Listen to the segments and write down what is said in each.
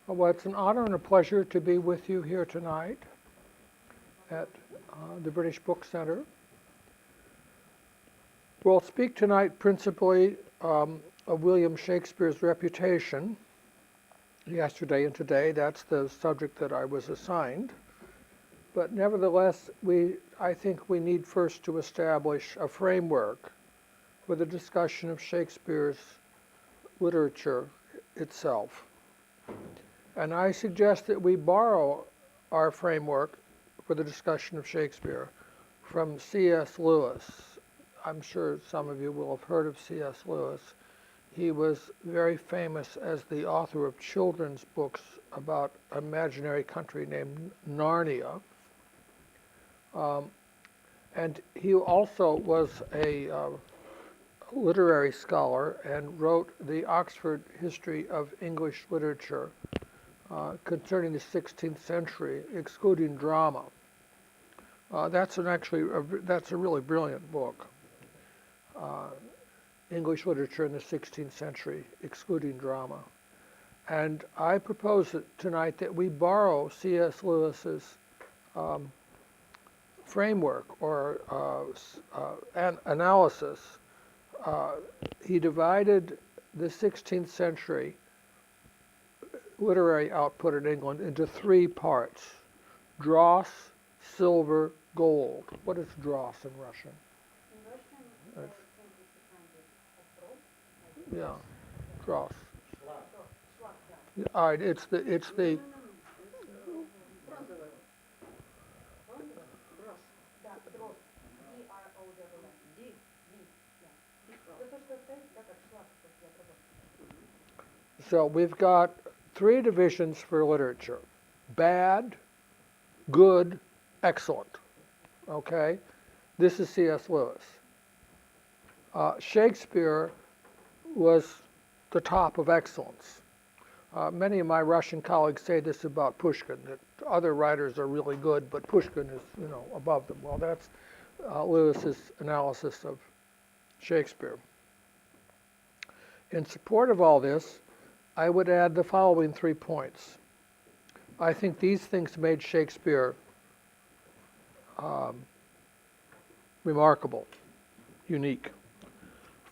Well, it's an honor and a pleasure to be with you here tonight at the British Book Center. We'll speak tonight principally of William Shakespeare's reputation. Yesterday and today, that's the subject that I was assigned. But nevertheless, I think we need first to establish a framework for the discussion of Shakespeare's literature itself. And I suggest that we borrow our framework for the discussion of Shakespeare from C.S. Lewis. I'm sure some of you will have heard of C.S. Lewis. He was very famous as the author of children's books about an imaginary country named Narnia. And he also was a literary scholar and wrote the Oxford History of English Literature concerning the 16th century, excluding drama. That's a really brilliant book. English literature in the 16th century, excluding drama. And I propose tonight that we borrow C.S. Lewis's framework or analysis. He divided the 16th century literary output in England into three parts: dross, silver, gold. What is dross in Russian? In Russian, Yeah, dross. Schlag, All right, it's the Bronzовый. Дрозд. Да, дрозд. D-R-O-S-S. D. Да то, что стоит, да, как шлак, после обработки. So we've got three divisions for literature: bad, good, excellent. Okay, this is C.S. Lewis. Shakespeare was the top of excellence. Many of my Russian colleagues say this about Pushkin, that other writers are really good, but Pushkin is, above them. Well, that's Lewis's analysis of Shakespeare. In support of all this, I would add the following 3 points. I think these things made Shakespeare remarkable, unique.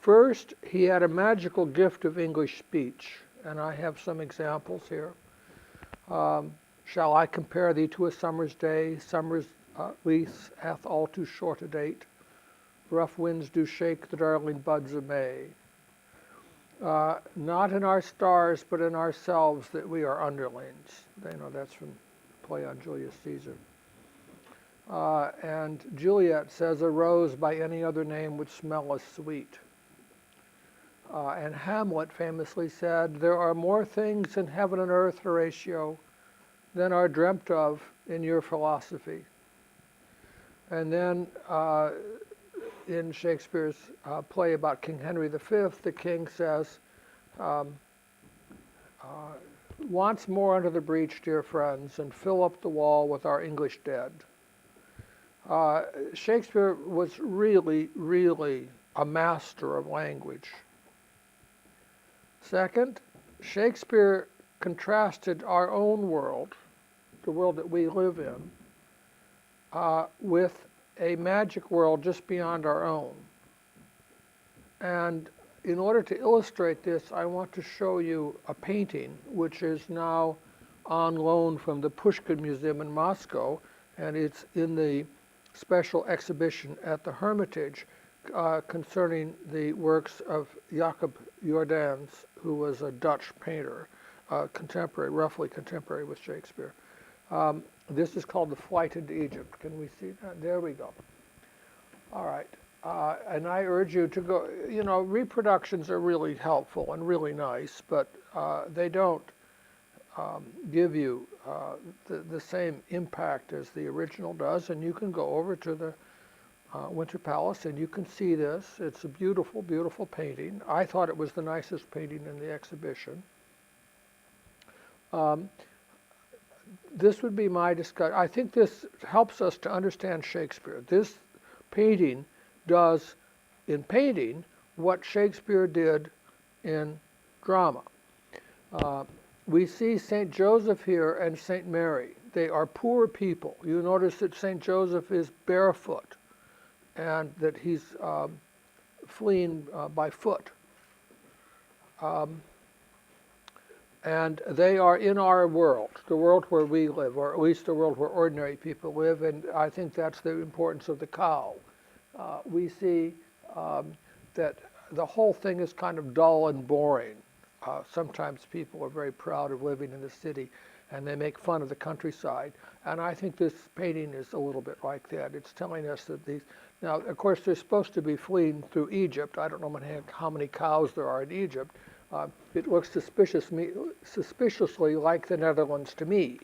First, he had a magical gift of English speech, and I have some examples here. Shall I compare thee to a summer's day? Summer's lease hath all too short a date. Rough winds do shake the darling buds of May. Not in our stars, but in ourselves that we are underlings. That's from the play on Julius Caesar. And Juliet says, a rose by any other name would smell as sweet. And Hamlet famously said, there are more things in heaven and earth, Horatio, than are dreamt of in your philosophy. And then in Shakespeare's play about King Henry V, the king says, once more under the breach, dear friends, and fill up the wall with our English dead. Shakespeare was really, really a master of language. Second, Shakespeare contrasted our own world, the world that we live in, with a magic world just beyond our own. And in order to illustrate this, I want to show you a painting which is now on loan from the Pushkin Museum in Moscow, and it's in the special exhibition at the Hermitage concerning the works of Jacob Jordaens, who was a Dutch painter, roughly contemporary with Shakespeare. This is called The Flight into Egypt. Can we see that? There we go. All right. And I urge you to go, reproductions are really helpful and really nice, but they don't give you the same impact as the original does. And you can go over to the Winter Palace and you can see this. It's a beautiful, beautiful painting. I thought it was the nicest painting in the exhibition. This would be my discussion. I think this helps us to understand Shakespeare. This painting does in painting what Shakespeare did in drama. we see St. Joseph here and St. Mary. They are poor people. You notice that St. Joseph is barefoot and that he's fleeing by foot. And they are in our world, the world where we live, or at least the world where ordinary people live, and I think that's the importance of the cow. We see that the whole thing is kind of dull and boring. Sometimes people are very proud of living in the city, and they make fun of the countryside. And I think this painting is a little bit like that. It's telling us that these, now of course they're supposed to be fleeing through Egypt. I don't know how many cows there are in Egypt. It looks suspiciously like the Netherlands to me,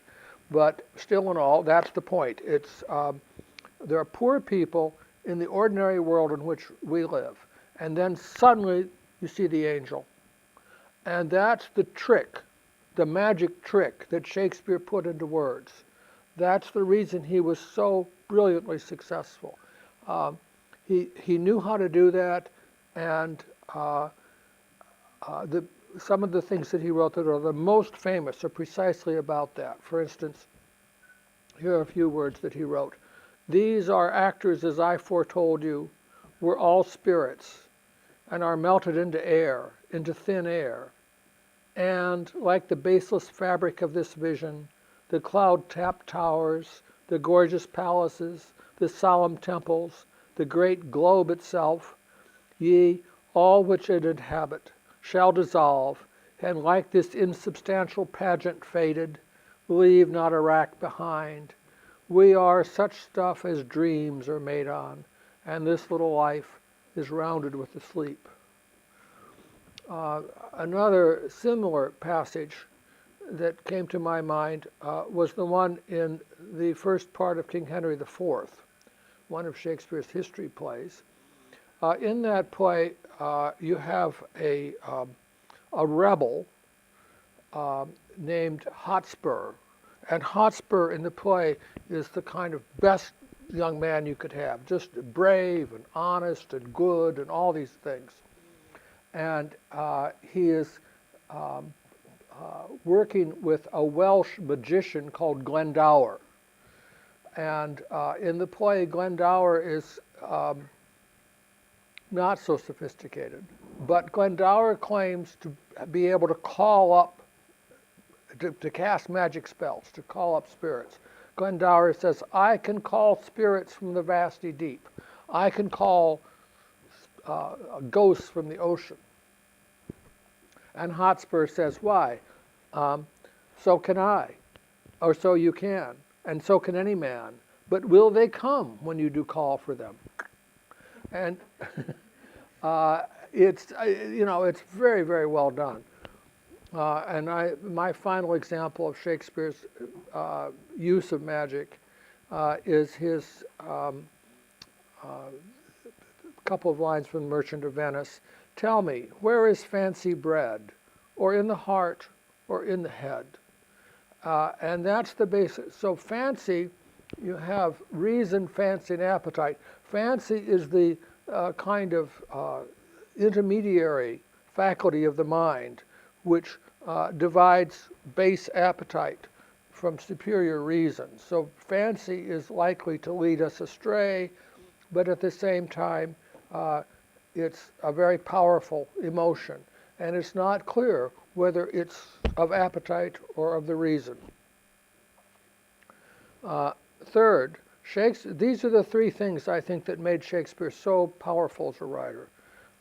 but still in all, that's the point. It's, there are poor people in the ordinary world in which we live, and then suddenly you see the angel. And that's the trick, the magic trick that Shakespeare put into words. That's the reason he was so brilliantly successful. He knew how to do that, and some of the things that he wrote that are the most famous are precisely about that. For instance, here are a few words that he wrote. These are actors, as I foretold you, were all spirits, and are melted into air, into thin air. And like the baseless fabric of this vision, the cloud-tapped towers, the gorgeous palaces, the solemn temples, the great globe itself, ye, all which it inhabit, shall dissolve, and like this insubstantial pageant faded, leave not a rack behind. We are such stuff as dreams are made on, and this little life is rounded with the sleep. Another similar passage that came to my mind was the one in the first part of King Henry IV, one of Shakespeare's history plays. In that play, you have a rebel named Hotspur. And Hotspur in the play is the kind of best young man you could have, just brave and honest and good and all these things. And he is working with a Welsh magician called Glendower. And in the play, Glendower is not so sophisticated, but Glendower claims to be able to call up, to cast magic spells, to call up spirits. Glendower says, I can call spirits from the vasty deep. I can call ghosts from the ocean. And Hotspur says, why? So can I, or so you can, and so can any man. But will they come when you do call for them? And it's, it's very, very well done. And my final example of Shakespeare's use of magic is his couple of lines from The Merchant of Venice. Tell me, where is fancy bred, or in the heart, or in the head? And that's the basis. So fancy, you have reason, fancy, and appetite. Fancy is the kind of intermediary faculty of the mind, which divides base appetite from superior reason. So fancy is likely to lead us astray, but at the same time, it's a very powerful emotion, and it's not clear whether it's of appetite or of the reason. Third, these are the three things I think that made Shakespeare so powerful as a writer.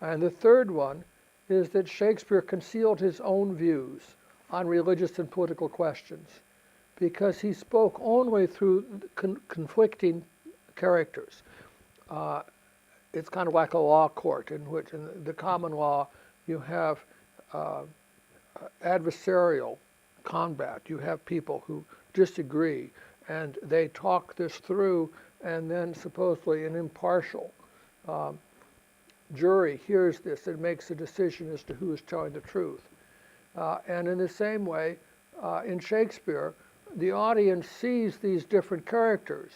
And the third one is that Shakespeare concealed his own views on religious and political questions because he spoke only through conflicting characters. It's kind of like a law court in which in the common law you have adversarial combat. You have people who disagree and they talk this through, and then supposedly an impartial jury hears this and makes a decision as to who is telling the truth. And in the same way, in Shakespeare, the audience sees these different characters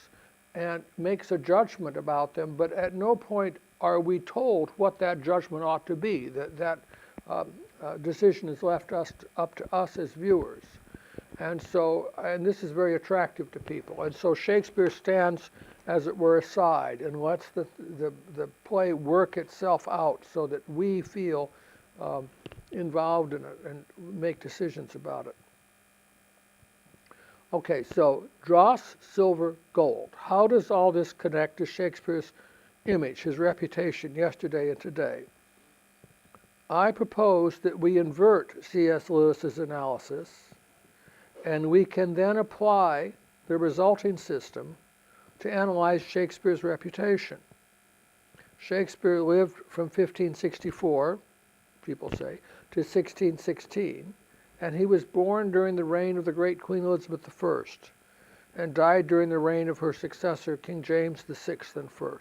and makes a judgment about them, but at no point are we told what that judgment ought to be. That decision is left up to us as viewers. And this is very attractive to people. And so Shakespeare stands, as it were, aside and lets the play work itself out so that we feel involved in it and make decisions about it. Okay, so dross, silver, gold. How does all this connect to Shakespeare's image, his reputation yesterday and today? I propose that we invert C.S. Lewis's analysis, and we can then apply the resulting system to analyze Shakespeare's reputation. Shakespeare lived from 1564, people say, to 1616, and he was born during the reign of the great Queen Elizabeth I and died during the reign of her successor, King James VI and I.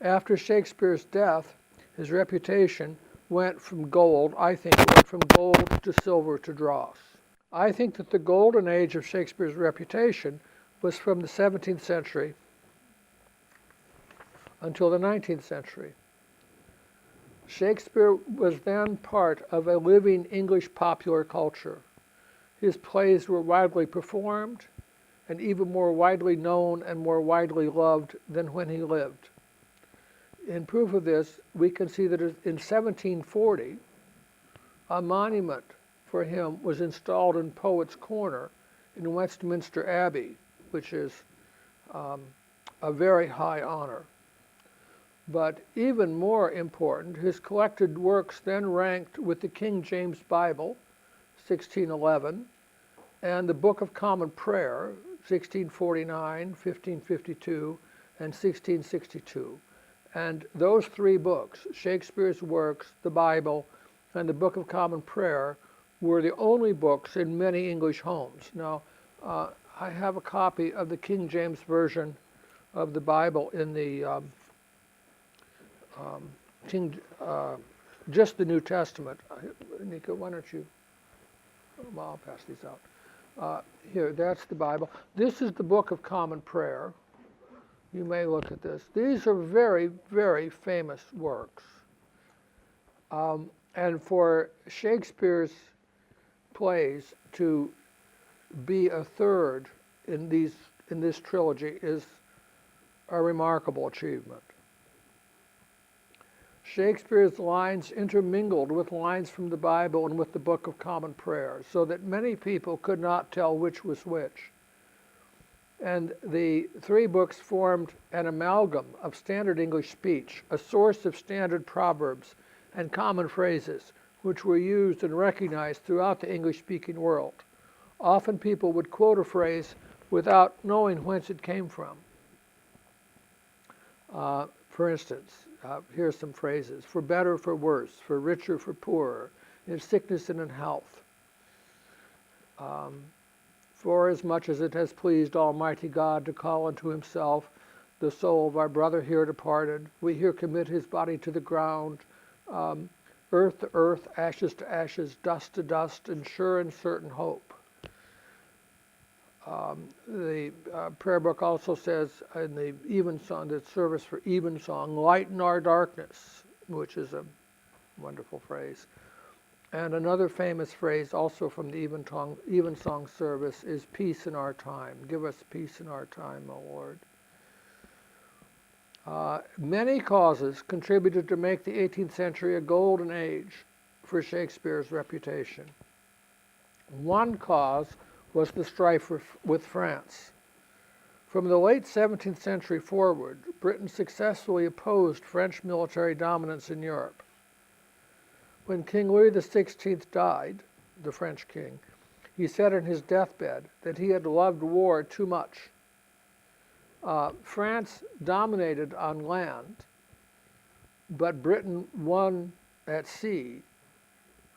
After Shakespeare's death, his reputation went from gold to silver to dross. I think that the golden age of Shakespeare's reputation was from the 17th century until the 19th century. Shakespeare was then part of a living English popular culture. His plays were widely performed and even more widely known and more widely loved than when he lived. In proof of this, we can see that in 1740, a monument for him was installed in Poets' Corner in Westminster Abbey, which is a very high honor. But even more important, his collected works then ranked with the King James Bible, 1611, and the Book of Common Prayer, 1649, 1552, and 1662. And those three books, Shakespeare's works, the Bible, and the Book of Common Prayer, were the only books in many English homes. Now, I have a copy of the King James Version of the Bible in the just the New Testament. Nika, why don't you? Well, I'll pass these out. Here, that's the Bible. This is the Book of Common Prayer. You may look at this. These are very, very famous works. And for Shakespeare's plays to be a third in this trilogy is a remarkable achievement. Shakespeare's lines intermingled with lines from the Bible and with the Book of Common Prayer, so that many people could not tell which was which. And the three books formed an amalgam of standard English speech, a source of standard proverbs and common phrases, which were used and recognized throughout the English-speaking world. Often people would quote a phrase without knowing whence it came from. For instance, here's some phrases: for better, for worse, for richer, for poorer, in sickness and in health. For as much as it has pleased Almighty God to call unto himself the soul of our brother here departed, we here commit his body to the ground, earth to earth, ashes to ashes, dust to dust, and sure and certain hope. The prayer book also says in the evensong, the service for evensong, lighten our darkness, which is a wonderful phrase. And another famous phrase also from the evensong service is peace in our time. Give us peace in our time, O Lord. Many causes contributed to make the 18th century a golden age for Shakespeare's reputation. One cause was the strife with France. From the late 17th century forward, Britain successfully opposed French military dominance in Europe. When King Louis XVI died, the French king, he said in his deathbed that he had loved war too much. France dominated on land, but Britain won at sea,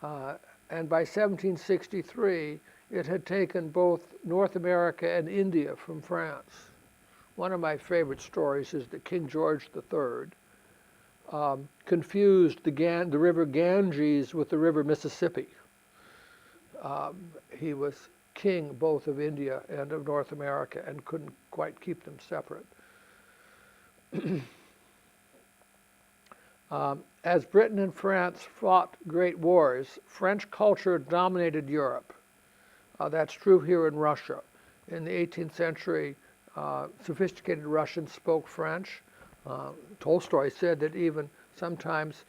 and by 1763, it had taken both North America and India from France. One of my favorite stories is that King George III confused the river Ganges with the river Mississippi. He was king both of India and of North America and couldn't quite keep them separate. As Britain and France fought great wars, French culture dominated Europe. That's true here in Russia. In the 18th century, sophisticated Russians spoke French. Tolstoy said that even sometimes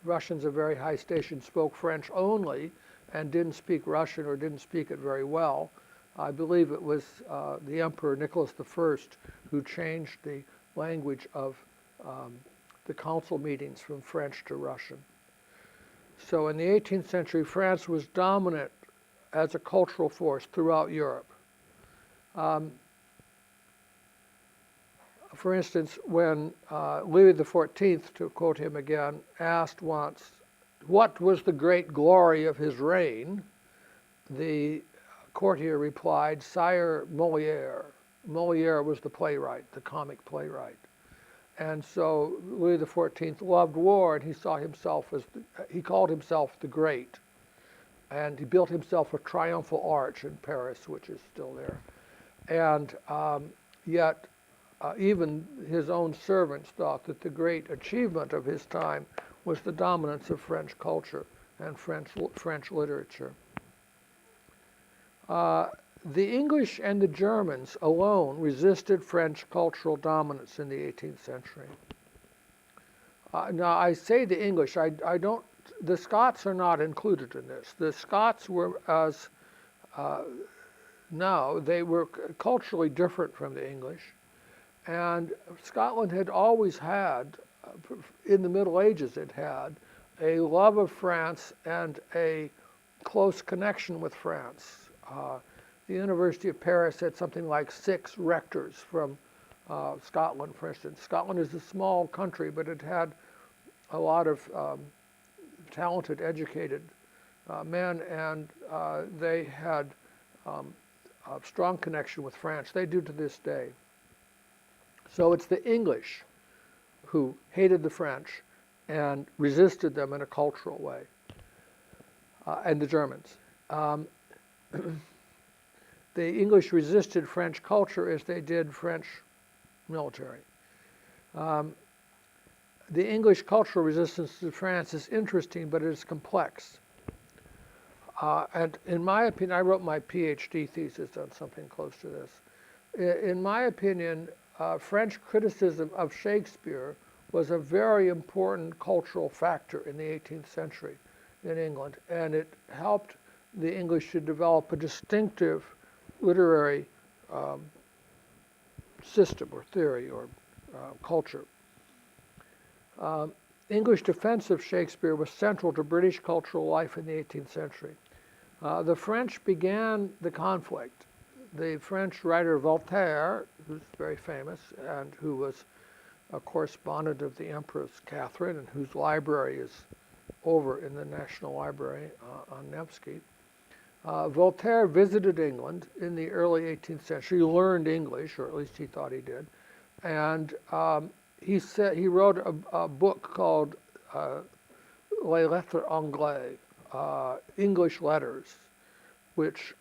Russians of very high station spoke French only and didn't speak Russian or didn't speak it very well. I believe it was the Emperor Nicholas I who changed the language of the council meetings from French to Russian. So in the 18th century, France was dominant as a cultural force throughout Europe. For instance, when Louis XIV, to quote him again, asked once, what was the great glory of his reign? The courtier replied, Sire, Molière. Molière was the playwright, the comic playwright. And so Louis XIV loved war, and he saw himself as, he called himself the Great. And he built himself a triumphal arch in Paris, which is still there. And yet, even his own servants thought that the great achievement of his time was the dominance of French culture and French literature. The English and the Germans alone resisted French cultural dominance in the 18th century. Now, I say the English, I don't, the Scots are not included in this. The Scots were, as now, they were culturally different from the English. And Scotland had always had, in the Middle Ages it had, a love of France and a close connection with France. The University of Paris had something like 6 rectors from Scotland, for instance. Scotland is a small country, but it had a lot of talented, educated men, and they had a strong connection with France. They do to this day. So it's the English who hated the French and resisted them in a cultural way, and the Germans. The English resisted French culture as they did French military. The English cultural resistance to France is interesting, but it is complex. And in my opinion, I wrote my PhD thesis on something close to this. In my opinion, French criticism of Shakespeare was a very important cultural factor in the 18th century in England, and it helped the English to develop a distinctive literary system or theory or culture. English defense of Shakespeare was central to British cultural life in the 18th century. The French began the conflict. The French writer Voltaire, who's very famous and who was a correspondent of the Empress Catherine and whose library is over in the National Library on Nevsky, Voltaire visited England in the early 18th century, learned English, or at least he thought he did, and he wrote a book called Les Lettres Anglaises, English Letters, which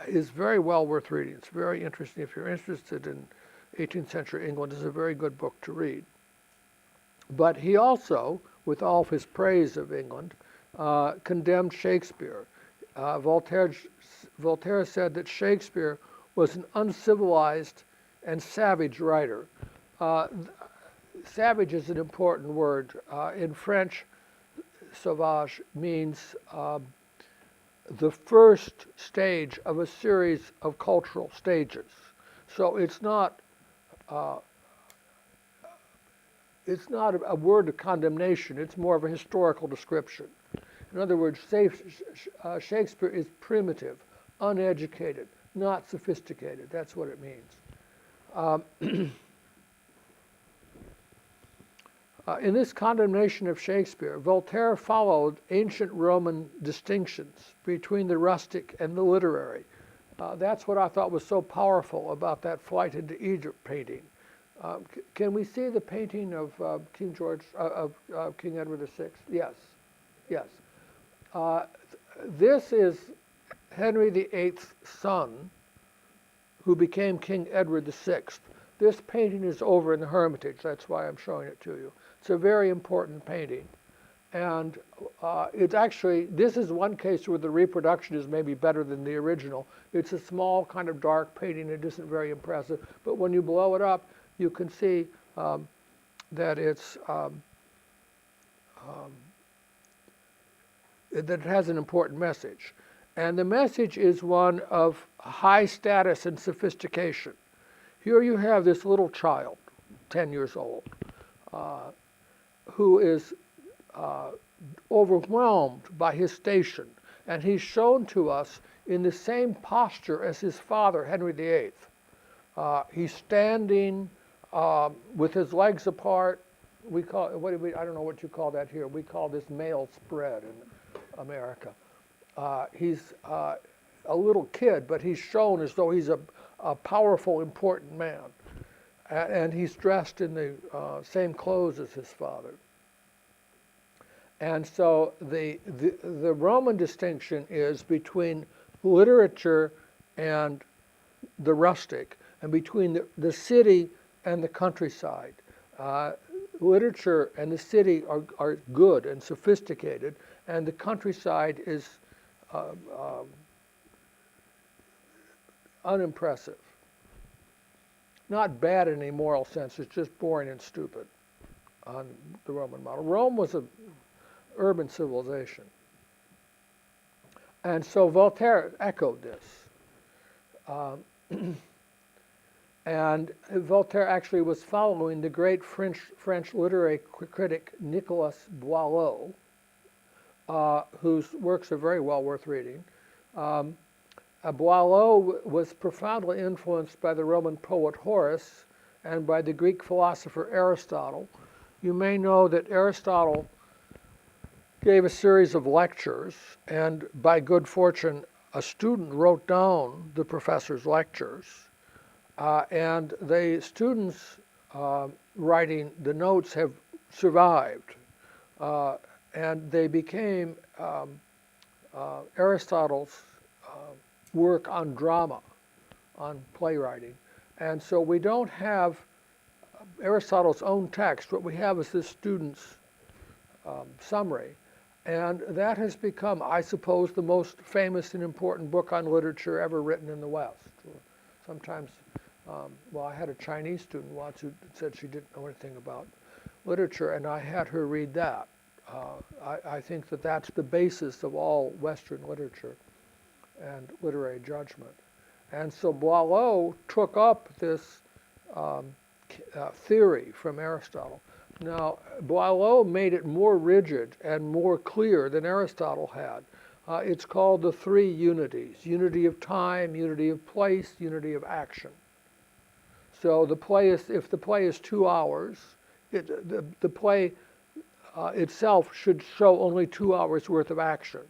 is very well worth reading. It's very interesting. If you're interested in 18th century England, it's a very good book to read. But he also, with all of his praise of England, condemned Shakespeare. Voltaire said that Shakespeare was an uncivilized and savage writer. Savage is an important word. In French, sauvage means the first stage of a series of cultural stages. So it's not a word of condemnation. It's more of a historical description. In other words, Shakespeare is primitive, uneducated, not sophisticated. That's what it means. In this condemnation of Shakespeare, Voltaire followed ancient Roman distinctions between the rustic and the literary. That's what I thought was so powerful about that Flight into Egypt painting. Can we see the painting of King Edward VI? Yes, yes. This is Henry VIII's son, who became King Edward VI. This painting is over in the Hermitage. That's why I'm showing it to you. It's a very important painting. And it's actually, this is one case where the reproduction is maybe better than the original. It's a small kind of dark painting. It isn't very impressive. But when you blow it up, you can see that that it has an important message. And the message is one of high status and sophistication. Here you have this little child, 10 years old, who is overwhelmed by his station. And he's shown to us in the same posture as his father, Henry VIII. He's standing with his legs apart. We call I don't know what you call that here. We call this male spread in America. He's a little kid, but he's shown as though he's a powerful, important man. And he's dressed in the same clothes as his father. And so the Roman distinction is between literature and the rustic, and between the city and the countryside. Literature and the city are good and sophisticated, and the countryside is unimpressive. Not bad in a moral sense, it's just boring and stupid on the Roman model. Rome was an urban civilization. And so Voltaire echoed this. And Voltaire actually was following the great French literary critic Nicolas Boileau, whose works are very well worth reading. Boileau was profoundly influenced by the Roman poet Horace and by the Greek philosopher Aristotle. You may know that Aristotle gave a series of lectures, and by good fortune, a student wrote down the professor's lectures. And the students writing the notes have survived. And they became Aristotle's work on drama, on playwriting. And so we don't have Aristotle's own text. What we have is this student's summary. And that has become, I suppose, the most famous and important book on literature ever written in the West. Sometimes, well, I had a Chinese student once who said she didn't know anything about literature, and I had her read that. I think that that's the basis of all Western literature and literary judgment. And so Boileau took up this theory from Aristotle. Now, Boileau made it more rigid and more clear than Aristotle had. It's called the three unities: unity of time, unity of place, unity of action. So the play is, if the play is 2 hours, the play itself should show only 2 hours worth of action.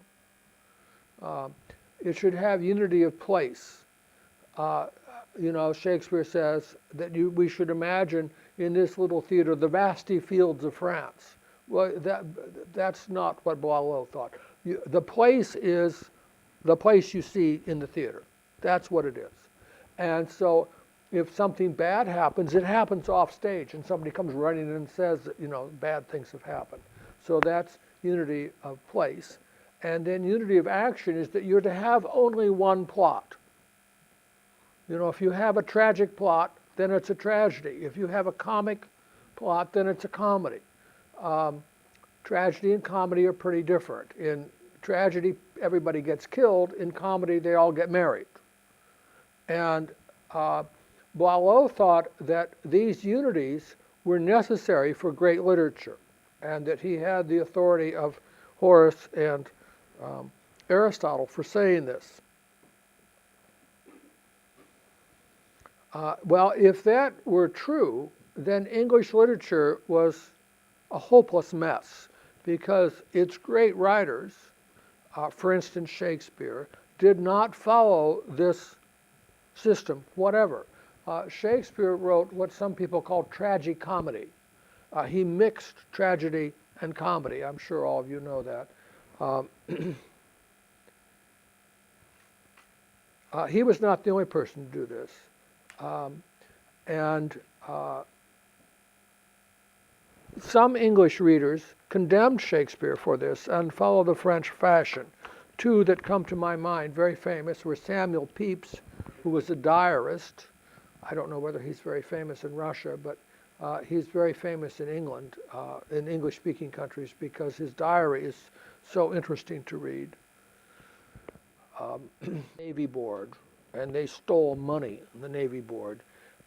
It should have unity of place. You know, Shakespeare says that we should imagine in this little theater the vasty fields of France. Well, that's not what Boileau thought. The place is the place you see in the theater. That's what it is. And so if something bad happens, it happens off stage, and somebody comes running in and says that, you know, bad things have happened. So that's unity of place. And then unity of action is that you're to have only one plot. You know, if you have a tragic plot, then it's a tragedy. If you have a comic plot, then it's a comedy. Tragedy and comedy are pretty different. In tragedy, everybody gets killed. In comedy, they all get married. And Boileau thought that these unities were necessary for great literature, and that he had the authority of Horace and Aristotle for saying this. Well, if that were true, then English literature was a hopeless mess, because its great writers, for instance Shakespeare, did not follow this system, whatever. Shakespeare wrote what some people call tragicomedy. He mixed tragedy and comedy. I'm sure all of you know that. He was not the only person to do this. And some English readers condemned Shakespeare for this and followed the French fashion. Two that come to my mind, very famous, were Samuel Pepys, who was a diarist. I don't know whether he's very famous in Russia, but he's very famous in England, in English-speaking countries, because his diary is so interesting to read. Navy Board, and they stole money in the Navy Board,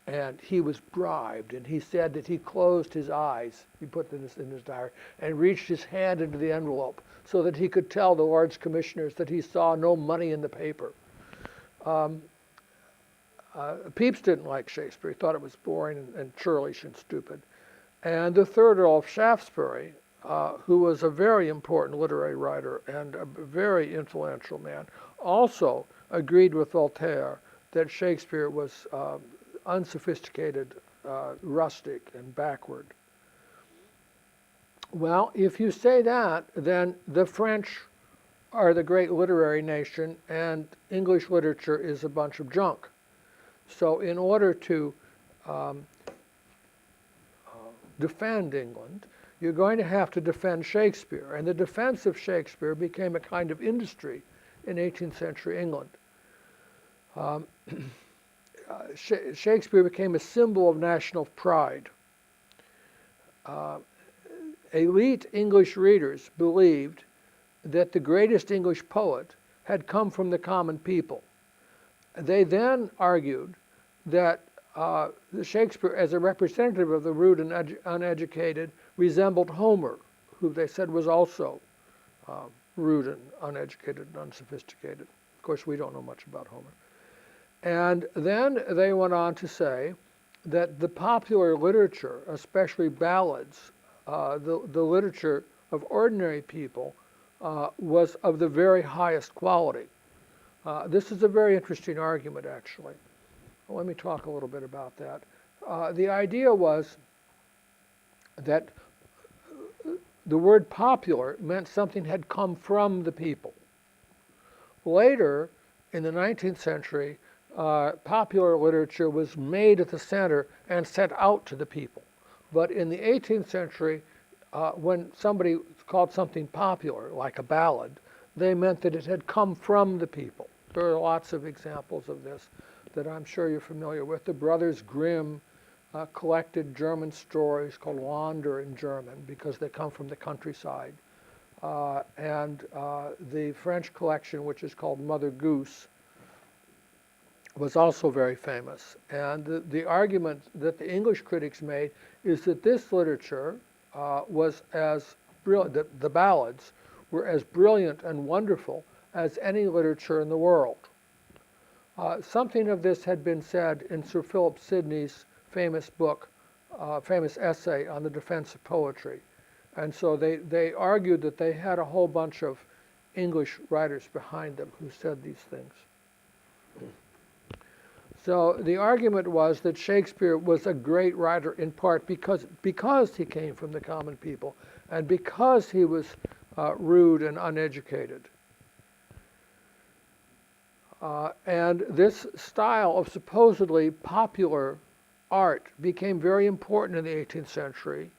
and he was bribed, and he said that he closed his eyes, he put this in his diary, and reached his hand into the envelope so that he could tell the Lords Commissioners that he saw no money in the paper. Pepys didn't like Shakespeare. He thought it was boring and churlish and stupid. And the third Earl of Shaftesbury, who was a very important literary writer and a very influential man, also agreed with Voltaire that Shakespeare was unsophisticated, rustic, and backward. Well, if you say that, then the French are the great literary nation, and English literature is a bunch of junk. So in order to defend England, you're going to have to defend Shakespeare. And the defense of Shakespeare became a kind of industry in 18th century England. Shakespeare became a symbol of national pride. Elite English readers believed that the greatest English poet had come from the common people. They then argued that Shakespeare, as a representative of the rude and uneducated, resembled Homer, who they said was also rude and uneducated and unsophisticated. Of course, we don't know much about Homer. And then they went on to say that the popular literature, especially ballads, the literature of ordinary people, was of the very highest quality. This is a very interesting argument, actually. Well, let me talk a little bit about that. The idea was that the word popular meant something had come from the people. Later, in the 19th century, popular literature was made at the center and sent out to the people. But in the 18th century, when somebody called something popular, like a ballad, they meant that it had come from the people. There are lots of examples of this that I'm sure you're familiar with. The Brothers Grimm collected German stories called Wander in German because they come from the countryside. And the French collection, which is called Mother Goose, was also very famous. And the argument that the English critics made is that this literature was as brilliant, the ballads were as brilliant and wonderful as any literature in the world. Something of this had been said in Sir Philip Sidney's famous book, famous essay on the defense of poetry. And so they argued that they had a whole bunch of English writers behind them who said these things. So the argument was that Shakespeare was a great writer in part because he came from the common people and because he was rude and uneducated. And this style of supposedly popular art became very important in the 18th century.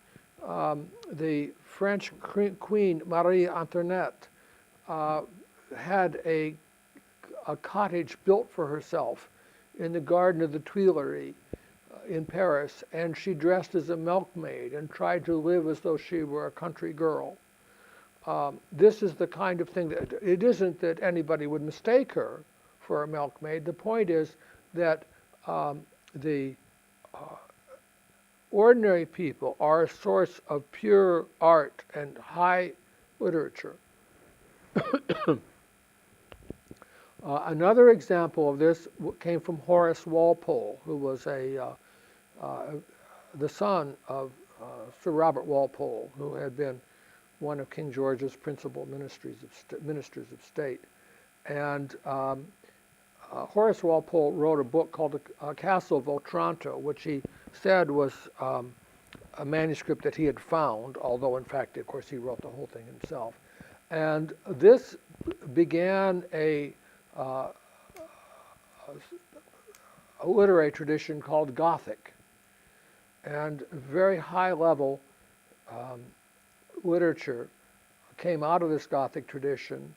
The French Queen Marie Antoinette had a cottage built for herself in the garden of the Tuileries in Paris, and she dressed as a milkmaid and tried to live as though she were a country girl. This is the kind of thing that, it isn't that anybody would mistake her for a milkmaid. The point is that the ordinary people are a source of pure art and high literature. Another example of this came from Horace Walpole, who was the son of Sir Robert Walpole, who had been one of King George's principal ministers of state. And Horace Walpole wrote a book called Castle of Otranto, which he said was a manuscript that he had found, although in fact, of course, he wrote the whole thing himself. And this began a a literary tradition called Gothic, and very high-level literature came out of this Gothic tradition,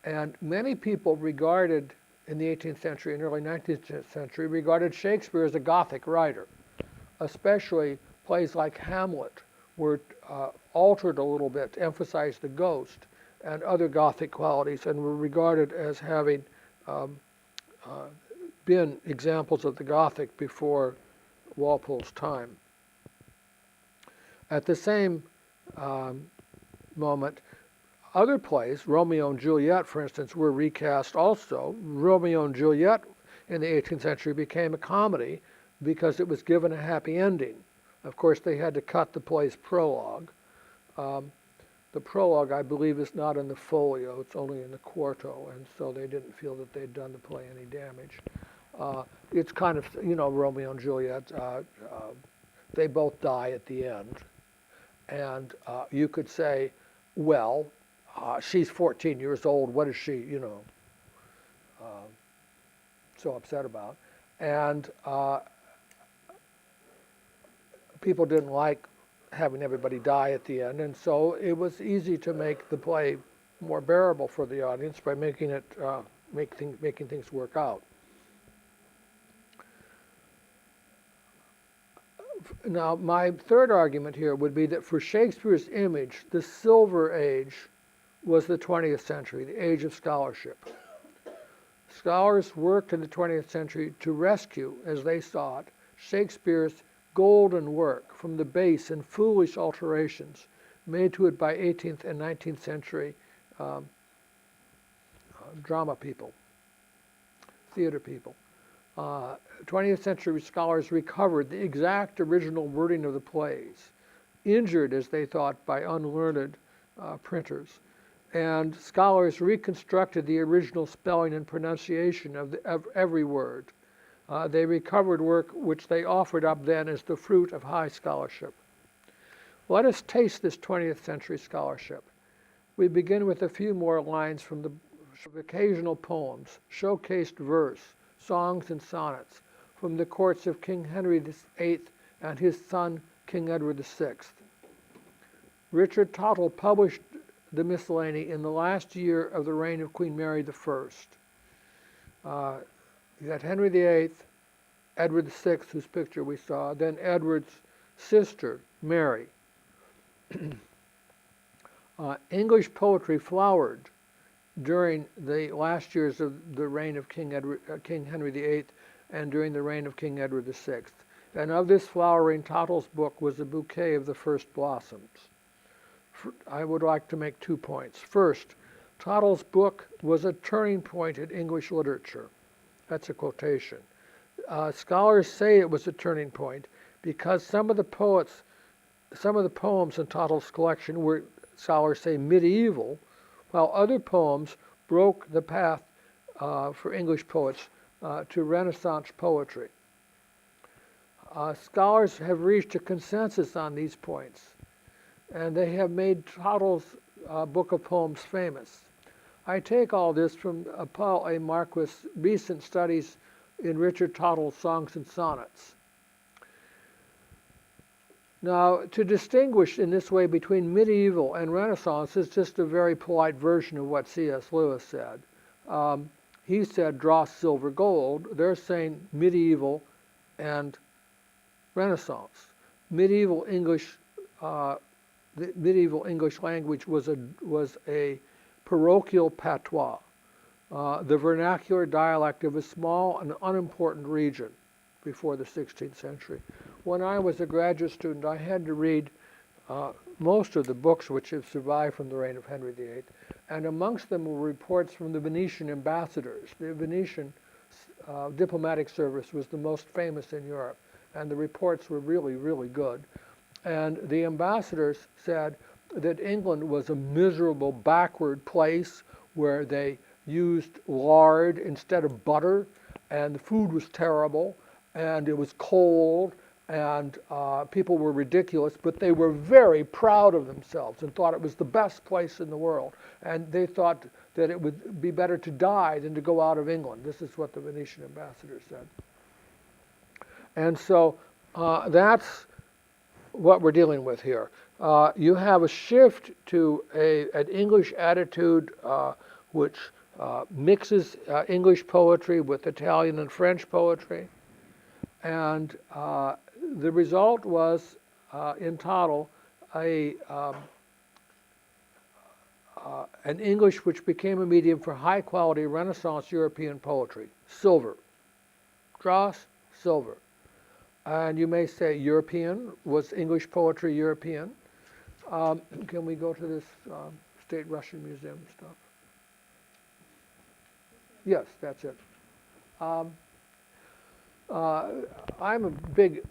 and many people regarded, in the 18th century and early 19th century, regarded Shakespeare as a Gothic writer. Especially plays like Hamlet were altered a little bit to emphasize the ghost and other Gothic qualities, and were regarded as having been examples of the Gothic before Walpole's time. At the same moment, other plays, Romeo and Juliet, for instance, were recast also. Romeo and Juliet in the 18th century became a comedy because it was given a happy ending. Of course, they had to cut the play's prologue. The prologue, I believe, is not in the folio, it's only in the quarto, and so they didn't feel that they'd done the play any damage. It's kind of, Romeo and Juliet, they both die at the end. And you could say, well, she's 14 years old, what is she, so upset about? And people didn't like having everybody die at the end, and so it was easy to make the play more bearable for the audience by making it making things work out. Now, my third argument here would be that for Shakespeare's image, the Silver Age was the 20th century, the age of scholarship. Scholars worked in the 20th century to rescue, as they saw it, Shakespeare's golden work from the base and foolish alterations made to it by 18th and 19th century drama people, theater people. 20th century scholars recovered the exact original wording of the plays, injured, as they thought, by unlearned printers. And scholars reconstructed the original spelling and pronunciation of every word. They recovered work which they offered up then as the fruit of high scholarship. Let us taste this 20th century scholarship. We begin with a few more lines from the occasional poems, showcased verse, songs and sonnets from the courts of King Henry VIII and his son King Edward VI. Richard Tottle published the miscellany in the last year of the reign of Queen Mary I. You got Henry VIII, Edward VI, whose picture we saw, then Edward's sister, Mary. English poetry flowered during the last years of the reign of King Henry VIII and during the reign of King Edward VI. And of this flowering, Tottle's book was a bouquet of the first blossoms. I would like to make 2 points. First, Tottle's book was a turning point in English literature. That's a quotation. Scholars say it was a turning point because some of the poems in Tottle's collection were, scholars say, medieval, while other poems broke the path for English poets to Renaissance poetry. Scholars have reached a consensus on these points, and they have made Tottle's book of poems famous. I take all this from Paul A. Marquis' recent studies in Richard Tottle's Songs and Sonnets. Now, to distinguish in this way between medieval and Renaissance is just a very polite version of what C.S. Lewis said. He said, dross, silver, gold. They're saying medieval and Renaissance. Medieval English, the medieval English language was a parochial patois, the vernacular dialect of a small and unimportant region before the 16th century. When I was a graduate student, I had to read most of the books which have survived from the reign of Henry VIII, and amongst them were reports from the Venetian ambassadors. The Venetian diplomatic service was the most famous in Europe, and the reports were really, really good. And the ambassadors said that England was a miserable, backward place where they used lard instead of butter, and the food was terrible, and it was cold, and people were ridiculous, but they were very proud of themselves and thought it was the best place in the world. And they thought that it would be better to die than to go out of England. This is what the Venetian ambassador said. And so that's what we're dealing with here. You have a shift to an English attitude which mixes English poetry with Italian and French poetry. And the result was, in total, an English which became a medium for high-quality Renaissance European poetry. Silver. Dross, silver. And you may say European. Was English poetry European? Can we go to this State Russian Museum stuff? Yes, that's it. I'm a big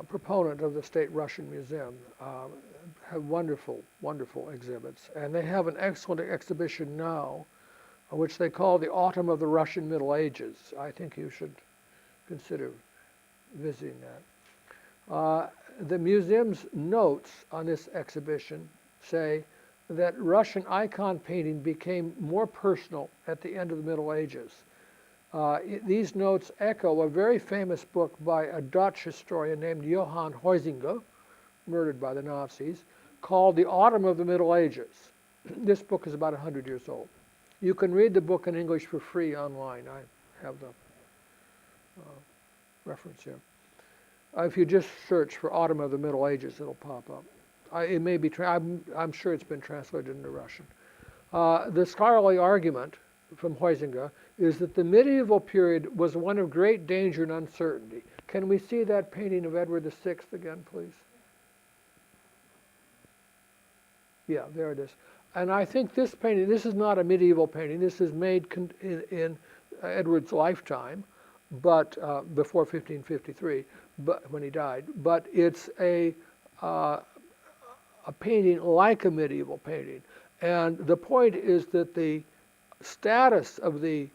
proponent of the State Russian Museum. Have wonderful, wonderful exhibits. And they have an excellent exhibition now, which they call the Autumn of the Russian Middle Ages. I think you should consider visiting that. The museum's notes on this exhibition say that Russian icon painting became more personal at the end of the Middle Ages. These notes echo a very famous book by a Dutch historian named Johann Huizinga, murdered by the Nazis, called The Autumn of the Middle Ages. This book is about 100 years old. You can read the book in English for free online. I have the reference here. If you just search for Autumn of the Middle Ages, it'll pop up. It may be, I'm sure it's been translated into Russian. The scholarly argument from Huizinga is that the medieval period was one of great danger and uncertainty. Can we see that painting of Edward VI again, please? Yeah, there it is. And I think this painting, this is not a medieval painting. This is made in Edward's lifetime, but before 1553, but when he died. But it's a painting like a medieval painting. And the point is that the status of the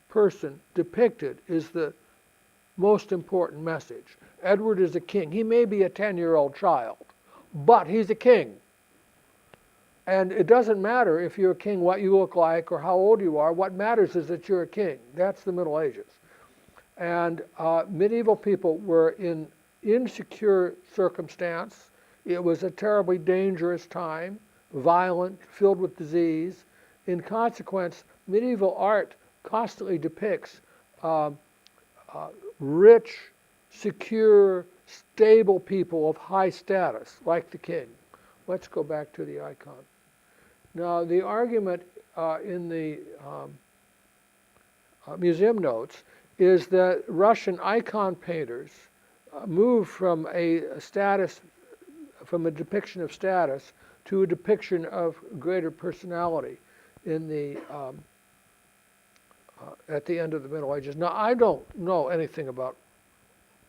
person depicted is the most important message. Edward is a king. He may be a 10-year-old child, but he's a king. And it doesn't matter if you're a king, what you look like, or how old you are. What matters is that you're a king. That's the Middle Ages. And medieval people were in insecure circumstance. It was a terribly dangerous time, violent, filled with disease. In consequence, medieval art constantly depicts rich, secure, stable people of high status, like the king. Let's go back to the icon. Now, the argument in the museum notes is that Russian icon painters moved from a depiction of status to a depiction of greater personality in the at the end of the Middle Ages. Now, I don't know anything about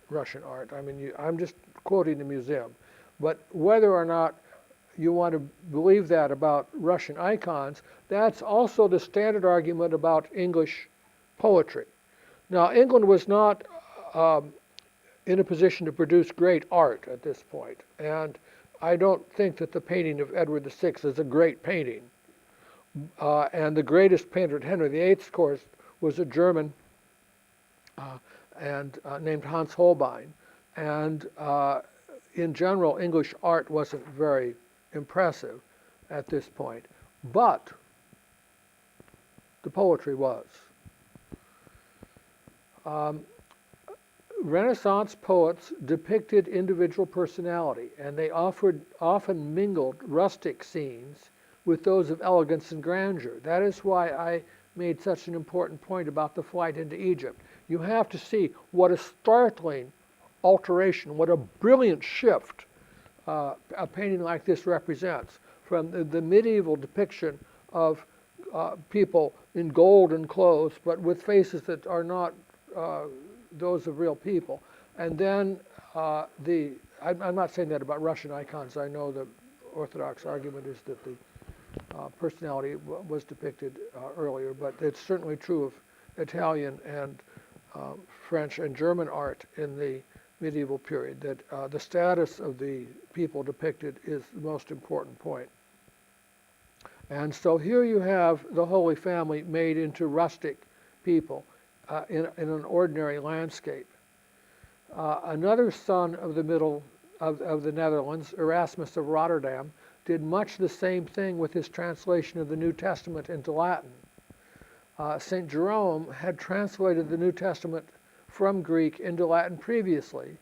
Russian art. I mean, I'm just quoting the museum. But whether or not you want to believe that about Russian icons, that's also the standard argument about English poetry. Now, England was not in a position to produce great art at this point, and I don't think that the painting of Edward VI is a great painting. And the greatest painter at Henry VIII's course was a German named Hans Holbein. And in general, English art wasn't very impressive at this point. But the poetry was. Renaissance poets depicted individual personality, and they often mingled rustic scenes with those of elegance and grandeur. That is why I made such an important point about the flight into Egypt. You have to see what a startling alteration, what a brilliant shift a painting like this represents from the medieval depiction of people in golden clothes, but with faces that are not those of real people. And then I'm not saying that about Russian icons. I know the Orthodox argument is that the personality was depicted earlier, but it's certainly true of Italian and French and German art in the medieval period, that the status of the people depicted is the most important point. And so here you have the Holy Family made into rustic people in an ordinary landscape. Another son of the Netherlands, Erasmus of Rotterdam, did much the same thing with his translation of the New Testament into Latin. St. Jerome had translated the New Testament from Greek into Latin previously,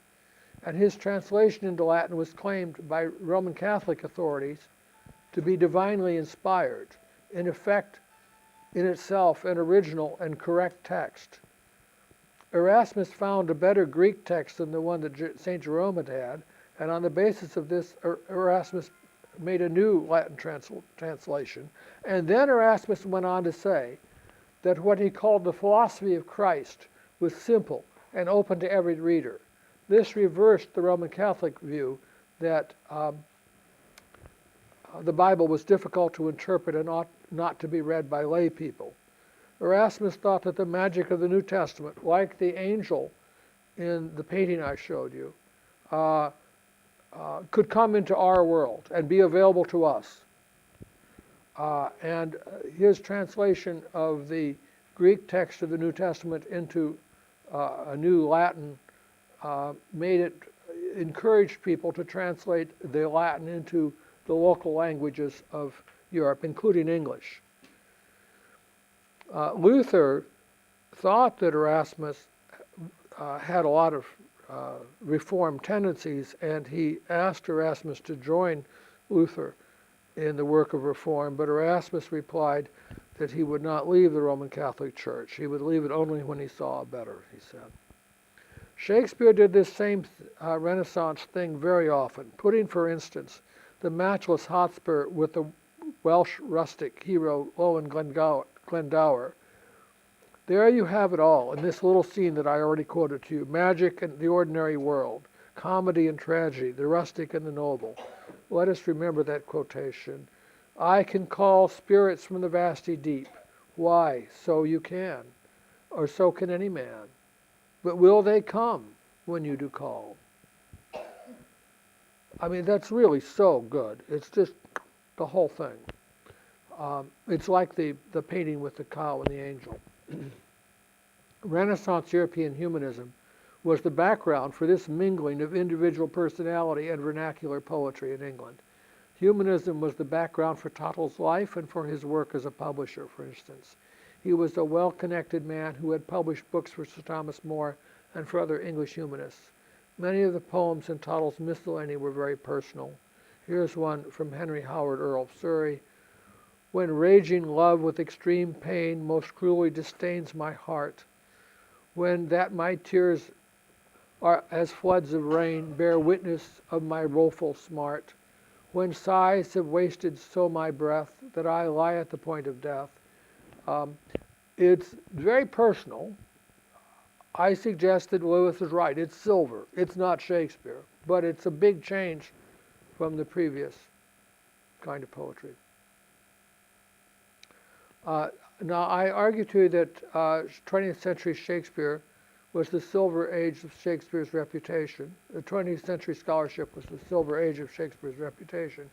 and his translation into Latin was claimed by Roman Catholic authorities to be divinely inspired, in effect, in itself, an original and correct text. Erasmus found a better Greek text than the one that St. Jerome had had, and on the basis of this, Erasmus made a new Latin translation. And then Erasmus went on to say that what he called the philosophy of Christ was simple and open to every reader. This reversed the Roman Catholic view that the Bible was difficult to interpret and ought not to be read by lay people. Erasmus thought that the magic of the New Testament, like the angel in the painting I showed you, could come into our world and be available to us. And his translation of the Greek text of the New Testament into a new Latin encouraged people to translate the Latin into the local languages of Europe, including English. Luther thought that Erasmus had a lot of reform tendencies, and he asked Erasmus to join Luther in the work of reform, but Erasmus replied that he would not leave the Roman Catholic Church. He would leave it only when he saw better, he said. Shakespeare did this same Renaissance thing very often, putting, for instance, the matchless Hotspur with the Welsh rustic hero Owen Glendower. There you have it all in this little scene that I already quoted to you. Magic and the ordinary world, comedy and tragedy, the rustic and the noble. Let us remember that quotation. I can call spirits from the vasty deep. Why? So you can, or so can any man. But will they come when you do call? I mean, that's really so good. It's just the whole thing. It's like the painting with the cow and the angel. Renaissance European humanism was the background for this mingling of individual personality and vernacular poetry in England. Humanism was the background for Tottle's life and for his work as a publisher, for instance. He was a well-connected man who had published books for Sir Thomas More and for other English humanists. Many of the poems in Tottle's miscellany were very personal. Here's one from Henry Howard, Earl of Surrey. When raging love with extreme pain most cruelly disdains my heart, when that my tears are as floods of rain bear witness of my woeful smart, when sighs have wasted so my breath that I lie at the point of death. It's very personal. I suggest that Lewis is right. It's silver. It's not Shakespeare. But it's a big change from the previous kind of poetry. Now, I argue to you that 20th century Shakespeare was the silver age of Shakespeare's reputation. The 20th century scholarship was the silver age of Shakespeare's reputation.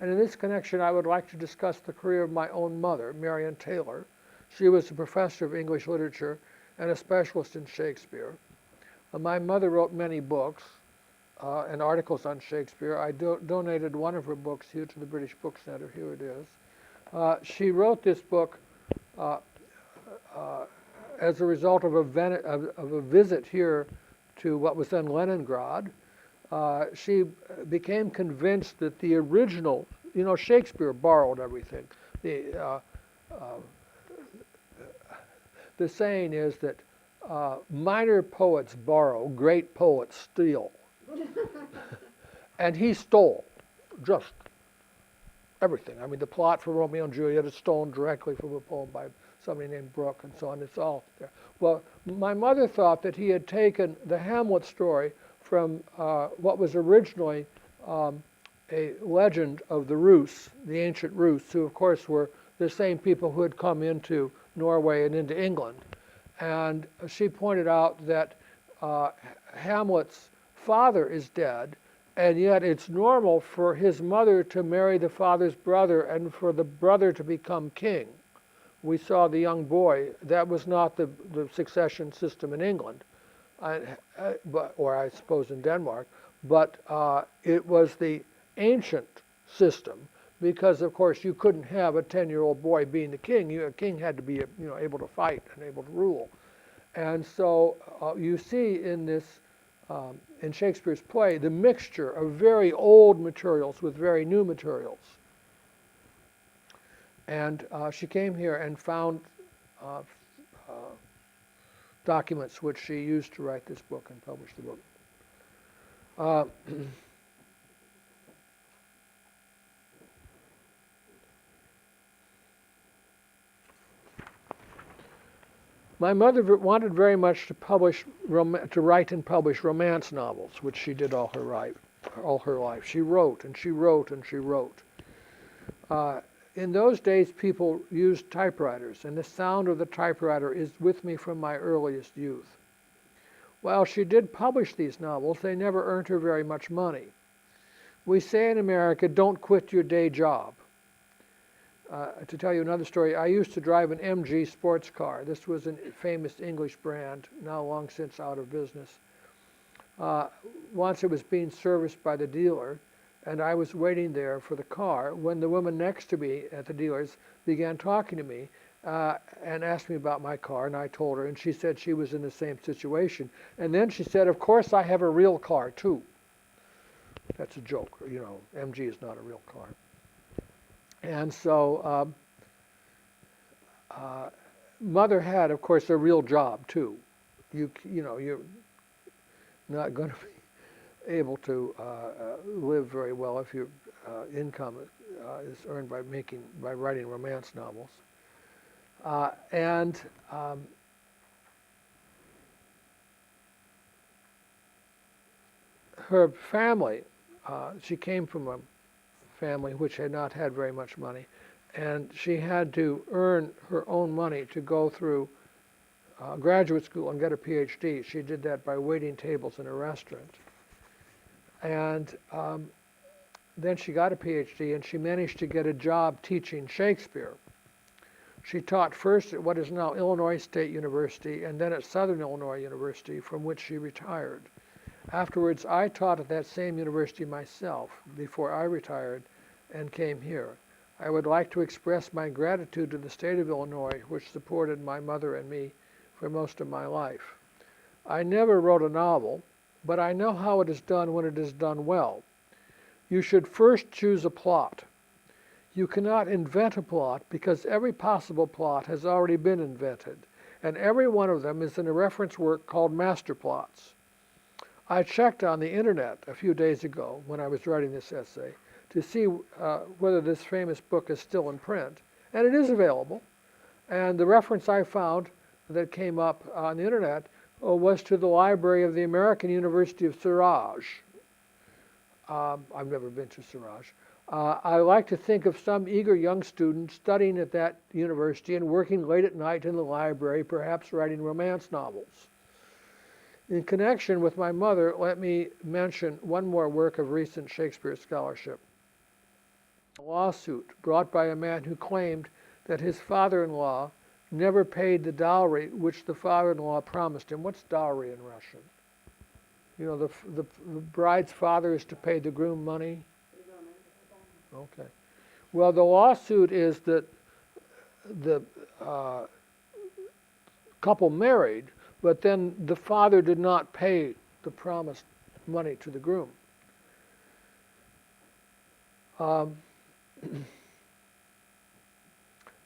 And in this connection, I would like to discuss the career of my own mother, Marian Taylor. She was a professor of English literature and a specialist in Shakespeare. My mother wrote many books and articles on Shakespeare. I donated one of her books here to the British Book Center. Here it is. She wrote this book as a result of a visit here to what was then Leningrad. She became convinced that the original, Shakespeare borrowed everything. The saying is that minor poets borrow, great poets steal. And he stole just everything. I mean, the plot for Romeo and Juliet is stolen directly from a poem by somebody named Brooke and so on. It's all there. Well, my mother thought that he had taken the Hamlet story from what was originally a legend of the Rus, the ancient Rus, who of course were the same people who had come into Norway and into England. And she pointed out that Hamlet's father is dead, and yet it's normal for his mother to marry the father's brother and for the brother to become king. We saw the young boy. That was not the succession system in England. or I suppose in Denmark, but it was the ancient system because, of course, you couldn't have a 10-year-old boy being the king. A king had to be, able to fight and able to rule. And so you see in this, in Shakespeare's play, the mixture of very old materials with very new materials. And she came here and found documents which she used to write this book and publish the book. My mother wanted very much to write and publish romance novels, which she did all her life. She wrote and she wrote and she wrote. In those days, people used typewriters, and the sound of the typewriter is with me from my earliest youth. While she did publish these novels, they never earned her very much money. We say in America, don't quit your day job. To tell you another story, I used to drive an MG sports car. This was a famous English brand, now long since out of business. Once it was being serviced by the dealer, and I was waiting there for the car when the woman next to me at the dealer's began talking to me and asked me about my car, and I told her, and she said she was in the same situation. And then she said, of course I have a real car too. That's a joke, MG is not a real car. And so Mother had, of course, a real job too. You're not going to be able to live very well if your income is earned by writing romance novels. Her family, she came from a family which had not had very much money, and she had to earn her own money to go through graduate school and get a PhD. She did that by waiting tables in a restaurant. And then she got a PhD, and she managed to get a job teaching Shakespeare. She taught first at what is now Illinois State University, and then at Southern Illinois University, from which she retired. Afterwards, I taught at that same university myself before I retired and came here. I would like to express my gratitude to the state of Illinois, which supported my mother and me for most of my life. I never wrote a novel, but I know how it is done when it is done well. You should first choose a plot. You cannot invent a plot because every possible plot has already been invented, and every one of them is in a reference work called master plots. I checked on the internet a few days ago when I was writing this essay to see whether this famous book is still in print, and it is available. And the reference I found that came up on the internet was to the library of the American University of Suraj. I've never been to Suraj. I like to think of some eager young student studying at that university and working late at night in the library, perhaps writing romance novels. In connection with my mother, let me mention one more work of recent Shakespeare scholarship. A lawsuit brought by a man who claimed that his father-in-law never paid the dowry which the father-in-law promised him. What's dowry in Russian? The bride's father is to pay the groom money? Okay. Well, the lawsuit is that the couple married, but then the father did not pay the promised money to the groom. The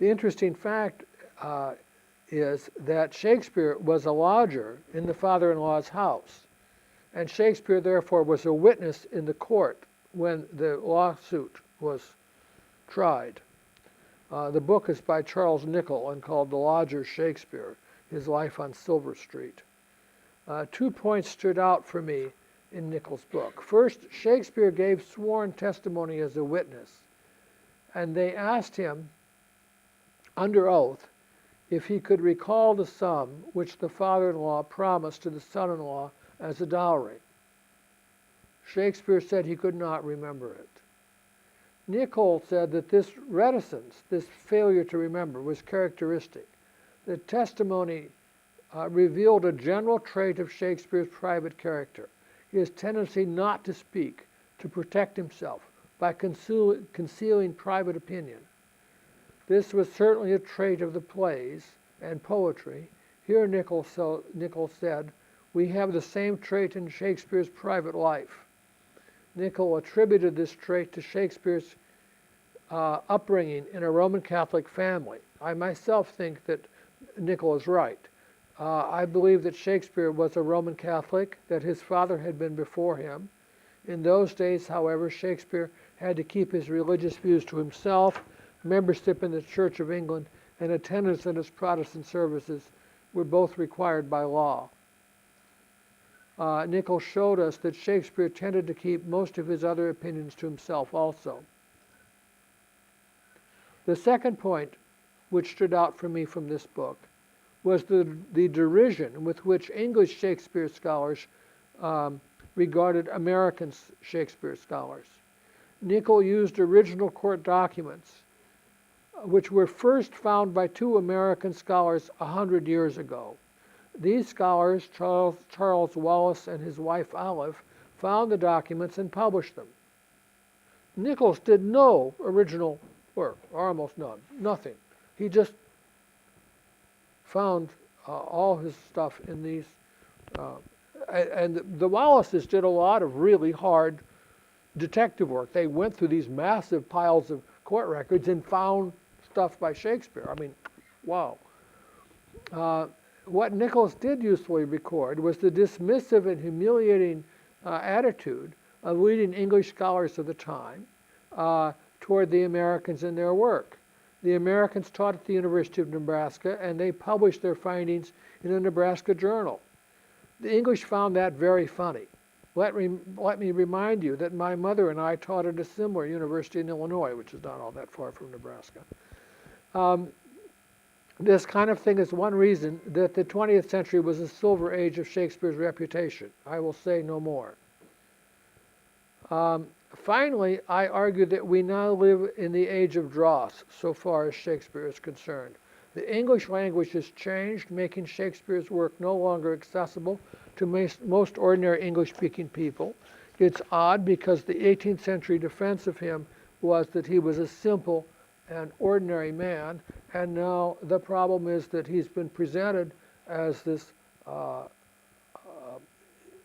interesting fact is that Shakespeare was a lodger in the father-in-law's house, and Shakespeare therefore was a witness in the court when the lawsuit was tried. The book is by Charles Nicholl and called The Lodger Shakespeare, His Life on Silver Street. 2 points stood out for me in Nicholl's book. First, Shakespeare gave sworn testimony as a witness, and they asked him under oath if he could recall the sum which the father-in-law promised to the son-in-law as a dowry. Shakespeare said he could not remember it. Nicholl said that this reticence, this failure to remember, was characteristic. The testimony revealed a general trait of Shakespeare's private character, his tendency not to speak, to protect himself by concealing private opinion. This was certainly a trait of the plays and poetry. Here Nichols said, "We have the same trait in Shakespeare's private life." Nicholl attributed this trait to Shakespeare's upbringing in a Roman Catholic family. I myself think that Nicholl is right. I believe that Shakespeare was a Roman Catholic, that his father had been before him. In those days, however, Shakespeare had to keep his religious views to himself. Membership in the Church of England and attendance at its Protestant services were both required by law. Nicholl showed us that Shakespeare tended to keep most of his other opinions to himself also. The second point which stood out for me from this book was the derision with which English Shakespeare scholars regarded American Shakespeare scholars. Nicholl used original court documents, which were first found by two American scholars 100 years ago. These scholars, Charles Wallace and his wife Olive, found the documents and published them. Nichols did no original work, or almost none, nothing. He just found all his stuff in these, and the Wallaces did a lot of really hard detective work. They went through these massive piles of court records and found stuff by Shakespeare. I mean, wow. What Nichols did usefully record was the dismissive and humiliating attitude of leading English scholars of the time toward the Americans in their work. The Americans taught at the University of Nebraska, and they published their findings in a Nebraska journal. The English found that very funny. Let me remind you that my mother and I taught at a similar university in Illinois, which is not all that far from Nebraska. This kind of thing is one reason that the 20th century was a silver age of Shakespeare's reputation. I will say no more. Finally, I argue that we now live in the age of dross, so far as Shakespeare is concerned. The English language has changed, making Shakespeare's work no longer accessible to most ordinary English-speaking people. It's odd because the 18th century defense of him was that he was a simple and ordinary man, and now the problem is that he's been presented as this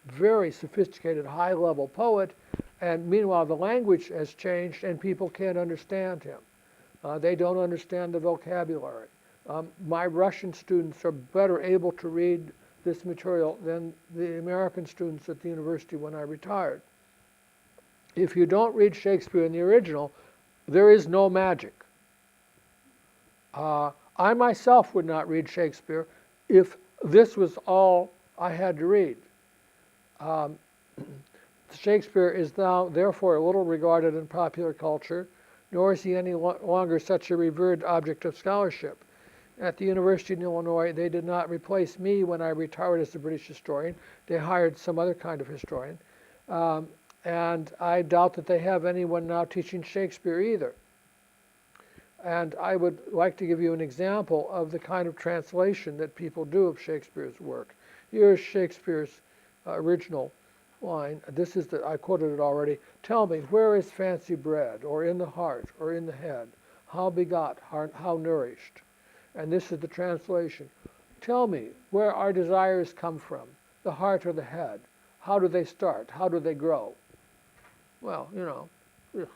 very sophisticated, high-level poet, and meanwhile the language has changed and people can't understand him. They don't understand the vocabulary. My Russian students are better able to read this material than the American students at the university when I retired. If you don't read Shakespeare in the original, there is no magic. I myself would not read Shakespeare if this was all I had to read. Shakespeare is now therefore little regarded in popular culture, nor is he any longer such a revered object of scholarship. At the University of Illinois, they did not replace me when I retired as a British historian. They hired some other kind of historian. And I doubt that they have anyone now teaching Shakespeare either. And I would like to give you an example of the kind of translation that people do of Shakespeare's work. Here's Shakespeare's original line. This is I quoted it already. "Tell me, where is fancy bred, or in the heart, or in the head? How begot, how nourished?" And this is the translation. "Tell me, where our desires come from, the heart or the head? How do they start? How do they grow?" Well, you know,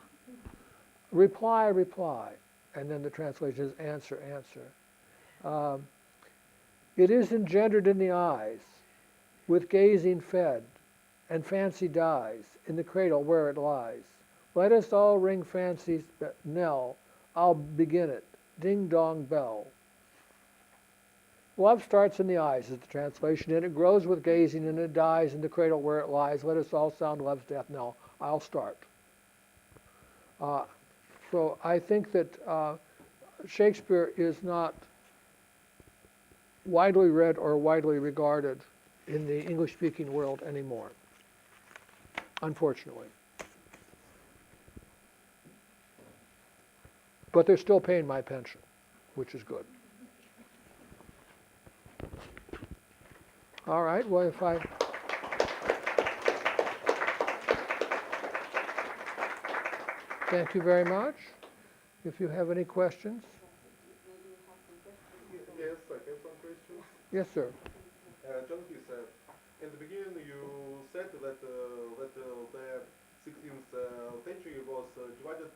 reply, reply. And then the translation is answer, answer. "It is engendered in the eyes, with gazing fed, and fancy dies in the cradle where it lies. Let us all ring fancy's knell, I'll begin it, ding dong bell." Love starts in the eyes is the translation, and it grows with gazing, and it dies in the cradle where it lies. Let us all sound love's death knell, I'll start. So I think that Shakespeare is not widely read or widely regarded in the English-speaking world anymore, unfortunately. But they're still paying my pension, which is good. All right, well, thank you very much. If you have any questions. Yes, I have some questions. Yes, sir. John, please, in the beginning you said that the 16th century was divided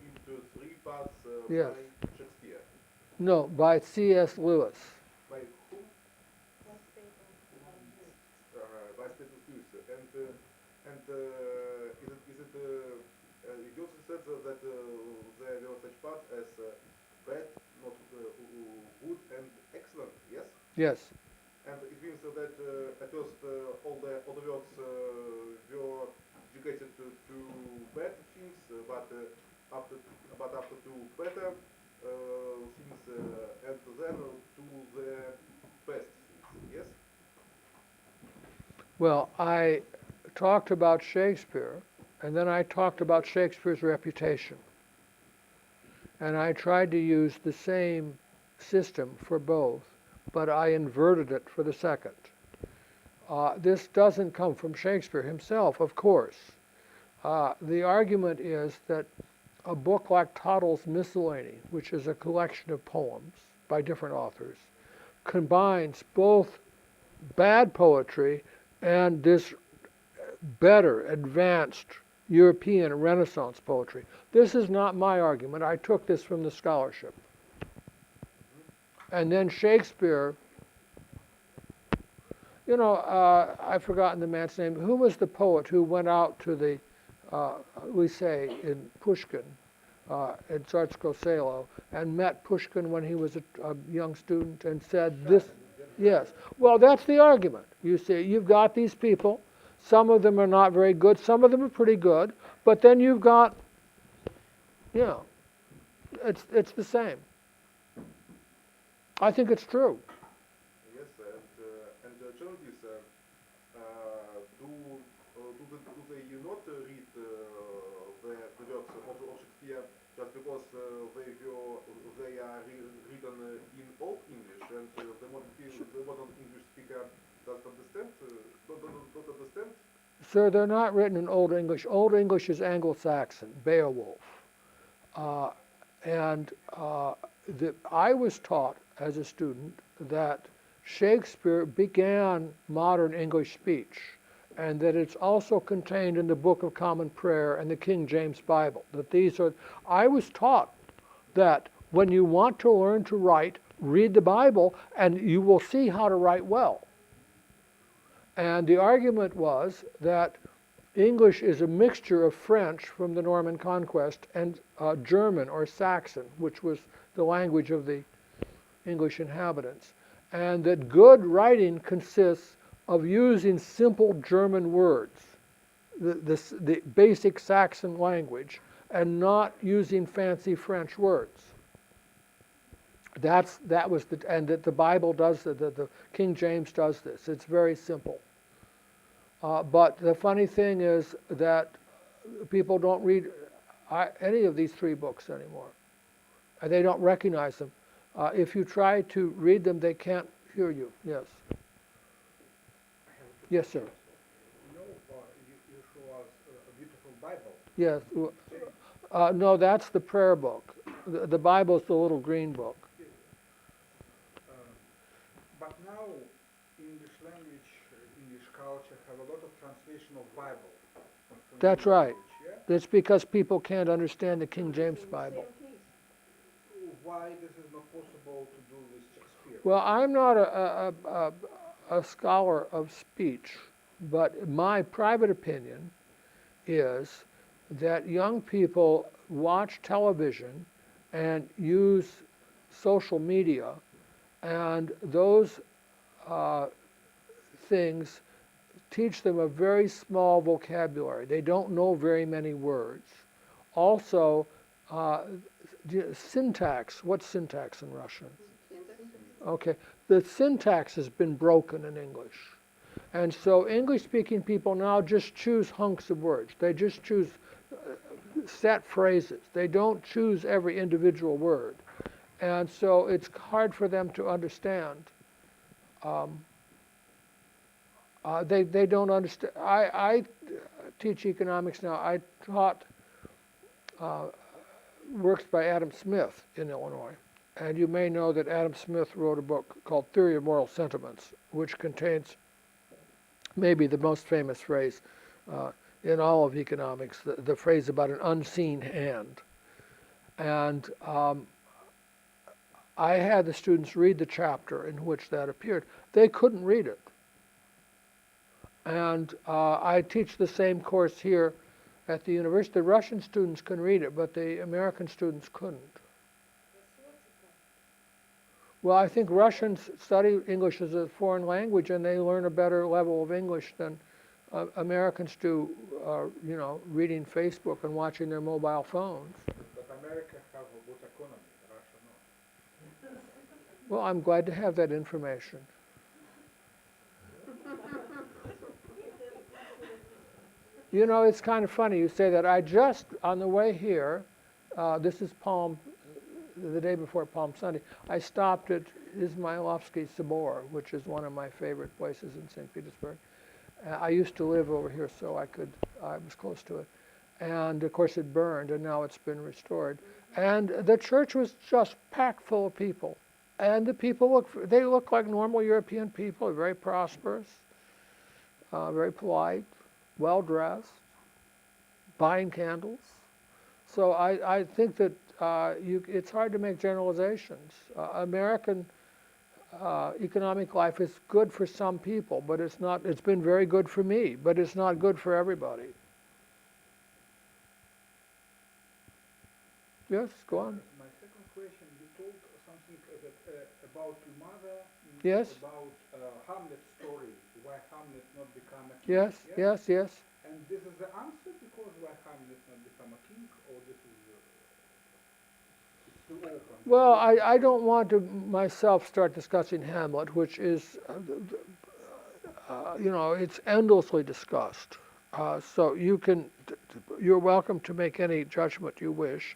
into three parts Yes. by Shakespeare. No, by C.S. Lewis. By whom? By Stephen Lewis. And is it you also said that there were such parts as bad, not good, and excellent, yes? Yes. And it means that at first all the words were dedicated to bad things, but after to better things, and then to the best things. Yes. Well, I talked about Shakespeare, and then I talked about Shakespeare's reputation. And I tried to use the same system for both, but I inverted it for the second. This doesn't come from Shakespeare himself, of course. The argument is that a book like Toddle's Miscellany, which is a collection of poems by different authors, combines both bad poetry and this better, advanced European Renaissance poetry. This is not my argument. I took this from the scholarship. And then Shakespeare, you know, I've forgotten the man's name. Who was the poet who went out to the Lycée in Pushkin, in Tsarskoye Selo, and met Pushkin when he was a young student and said this? Yes. Well, that's the argument. You see, you've got these people. Some of them are not very good. Some of them are pretty good. But then you've got, you know, it's the same. I think it's true. Yes, and journalists do they not read the works of Shakespeare just because they are written in Old English, and the modern English speaker doesn't understand, don't understand? Sir, they're not written in Old English. Old English is Anglo-Saxon, Beowulf. I was taught as a student that Shakespeare began modern English speech, and that it's also contained in the Book of Common Prayer and the King James Bible. I was taught that when you want to learn to write, read the Bible, and you will see how to write well. And the argument was that English is a mixture of French from the Norman conquest and German or Saxon, which was the language of the English inhabitants, and that good writing consists of using simple German words, the basic Saxon language, and not using fancy French words. And that the Bible does, the King James does this. It's very simple. But the funny thing is that people don't read any of these three books anymore. They don't recognize them. If you try to read them, they can't hear you. Yes. Yes, sir. You show us a beautiful Bible. Yes. No, that's the prayer book. The Bible's the little green book. But now, English language, English culture have a lot of translation of Bible. That's right. Language, yeah? That's because people can't understand the King James Bible. Why this is not possible to do with Shakespeare? Well, I'm not a scholar of speech, but my private opinion is that young people watch television and use social media, and those things teach them a very small vocabulary. They don't know very many words. Also, syntax. What's syntax in Russian? Okay. The syntax has been broken in English. And so English-speaking people now just choose hunks of words. They just choose set phrases. They don't choose every individual word. And so it's hard for them to understand They don't understand. I teach economics now. I taught works by Adam Smith in Illinois. And you may know that Adam Smith wrote a book called Theory of Moral Sentiments, which contains maybe the most famous phrase in all of economics, the phrase about an unseen hand. And I had the students read the chapter in which that appeared. They couldn't read it. And I teach the same course here at the university. The Russian students can read it, but the American students couldn't. Well, I think Russians study English as a foreign language, and they learn a better level of English than Americans do, you know, reading Facebook and watching their mobile phones. But America have a good economy, Russia not. Well, I'm glad to have that information. You know, it's kind of funny you say that. I just, on the way here, this is the day before Palm Sunday, I stopped at Izmailovsky Sobor, which is one of my favorite places in St. Petersburg. I used to live over here, so I was close to it. And of course it burned, and now it's been restored. And the church was just packed full of people. And the people they look like normal European people, very prosperous, very polite, well-dressed, buying candles. So I think that it's hard to make generalizations. American economic life is good for some people, but it's not. It's been very good for me, but it's not good for everybody. Yes, go on. My second question, you told something about your mother, Yes. about Hamlet's story, why Hamlet not become a king. Yes, yes, yes. And this is the answer, because why Hamlet not become a king, or this is it's too open? Well, I don't want to myself start discussing Hamlet, which is, you know, it's endlessly discussed. So you're welcome to make any judgment you wish.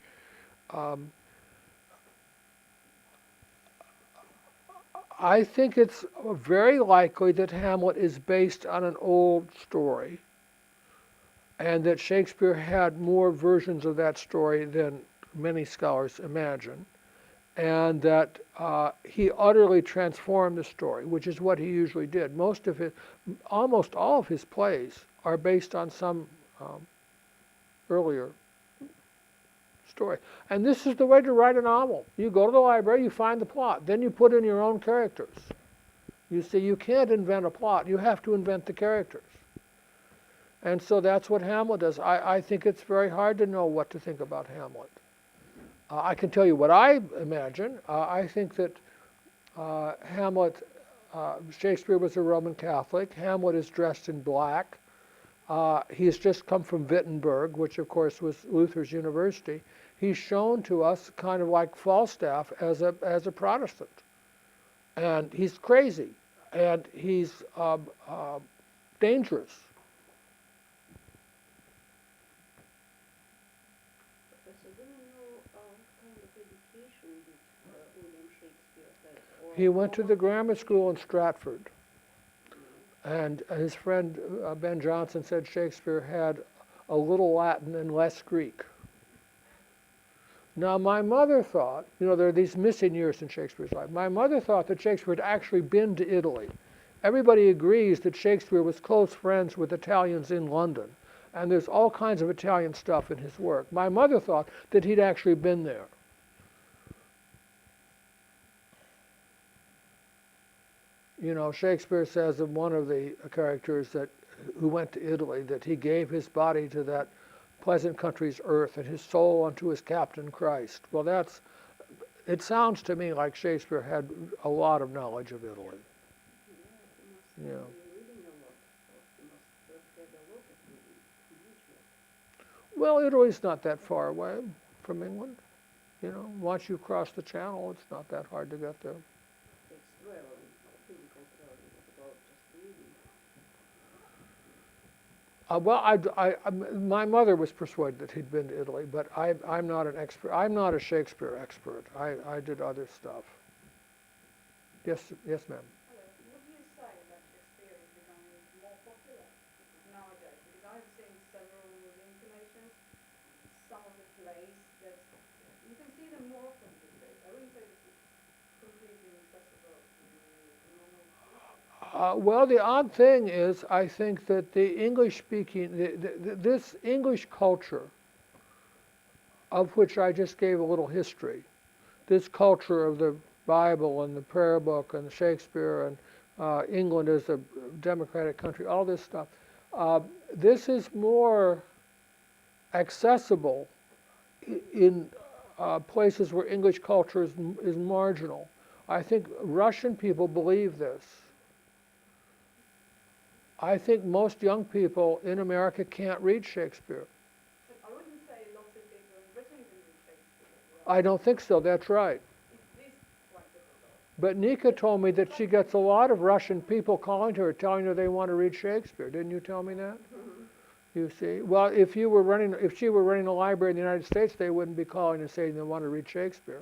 I think it's very likely that Hamlet is based on an old story, and that Shakespeare had more versions of that story than many scholars imagine, and that he utterly transformed the story, which is what he usually did. Almost all of his plays are based on some earlier story. And this is the way to write a novel. You go to the library, you find the plot, then you put in your own characters. You see, you can't invent a plot, you have to invent the characters. And so that's what Hamlet does. I think it's very hard to know what to think about Hamlet. I can tell you what I imagine. I think that Hamlet, Shakespeare was a Roman Catholic. Hamlet is dressed in black. He's just come from Wittenberg, which of course was Luther's university. He's shown to us kind of like Falstaff as a Protestant. And he's crazy, and he's dangerous. Professor, do you know what kind of education did William Shakespeare have? He went to the grammar school in Stratford. And his friend Ben Jonson said Shakespeare had a little Latin and less Greek. Now, my mother thought, you know, there are these missing years in Shakespeare's life. My mother thought that Shakespeare had actually been to Italy. Everybody agrees that Shakespeare was close friends with Italians in London, and there's all kinds of Italian stuff in his work. My mother thought that he'd actually been there. You know, Shakespeare says of one of the characters who went to Italy that he gave his body to that pleasant country's earth and his soul unto his captain Christ. Well, it sounds to me like Shakespeare had a lot of knowledge of Italy. Yeah. Well, Italy's not that far away from England. You know, once you cross the channel, it's not that hard to get there. My mother was persuaded that he'd been to Italy, but I'm not an expert. I'm not a Shakespeare expert. I did other stuff. Yes, ma'am. Would you say that Shakespeare is becoming Well, the odd thing is, I think that the English-speaking, this English culture, of which I just gave a little history, this culture of the Bible and the prayer book and Shakespeare and England as a democratic country, all this stuff, this is more accessible in places where English culture is marginal. I think Russian people believe this. I think most young people in America can't read Shakespeare. I wouldn't say lots of people in Britain can read Shakespeare. I don't think so, that's right. It is quite difficult. But Nika told me that she gets a lot of Russian people calling to her, telling her they want to read Shakespeare. Didn't you tell me that? You see? Well, if she were running a library in the United States, they wouldn't be calling and saying they want to read Shakespeare.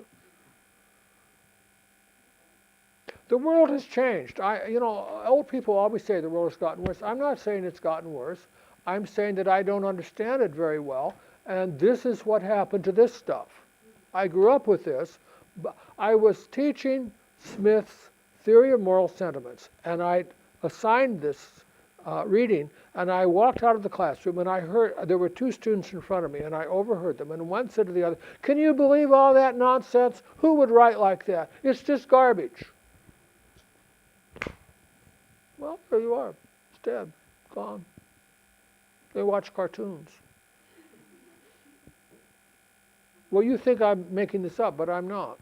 The world has changed. Old people always say the world has gotten worse. I'm not saying it's gotten worse. I'm saying that I don't understand it very well, and this is what happened to this stuff. I grew up with this. I was teaching Smith's Theory of Moral Sentiments, and I assigned this reading, and I walked out of the classroom, and I heard, there were two students in front of me, and I overheard them, and one said to the other, "Can you believe all that nonsense? Who would write like that? It's just garbage." Well, there you are. It's dead. Gone. They watch cartoons. Well, you think I'm making this up, but I'm not.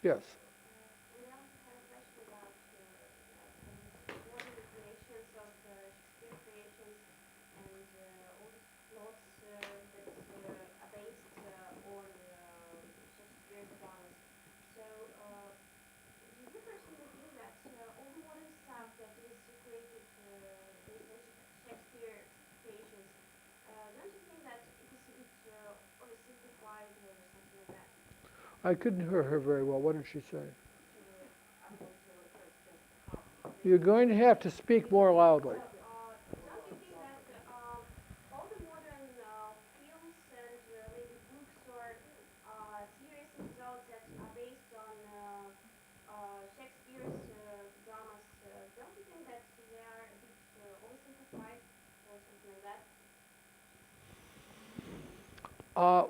Yes. We also have a question about what are the creations of Shakespeare creations and all the plots that are based on Shakespeare's dramas. So, do you personally think that all the modern stuff that is created based on Shakespeare creations, don't you think that it is a bit oversimplified or something like that? I couldn't hear her very well. What did she say? I'm going to refer to just half. You're going to have to speak more loudly. Don't you think that all the modern films and maybe books or series and so that are based on Shakespeare's dramas, don't you think that they are a bit oversimplified or something like that?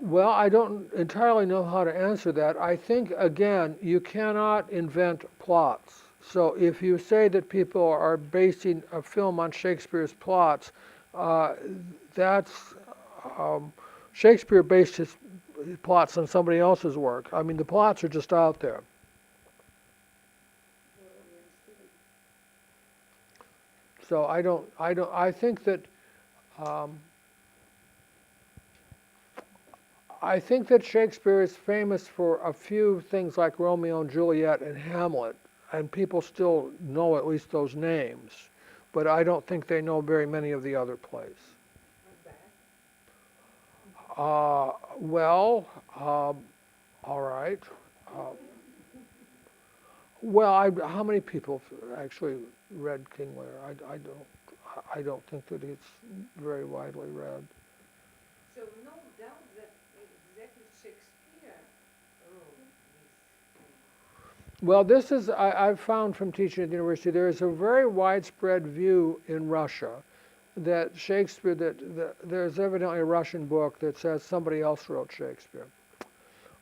Well, I don't entirely know how to answer that. I think, again, you cannot invent plots. So if you say that people are basing a film on Shakespeare's plots, that's Shakespeare based his plots on somebody else's work. I mean, the plots are just out there. So I think that Shakespeare is famous for a few things like Romeo and Juliet and Hamlet, and people still know at least those names, but I don't think they know very many of the other plays. Well, all right. How many people actually read King Lear? I don't think that it's very widely read. So no doubt that exactly Shakespeare wrote this. Well, this is, I've found from teaching at the university, there is a very widespread view in Russia that Shakespeare, there's evidently a Russian book that says somebody else wrote Shakespeare.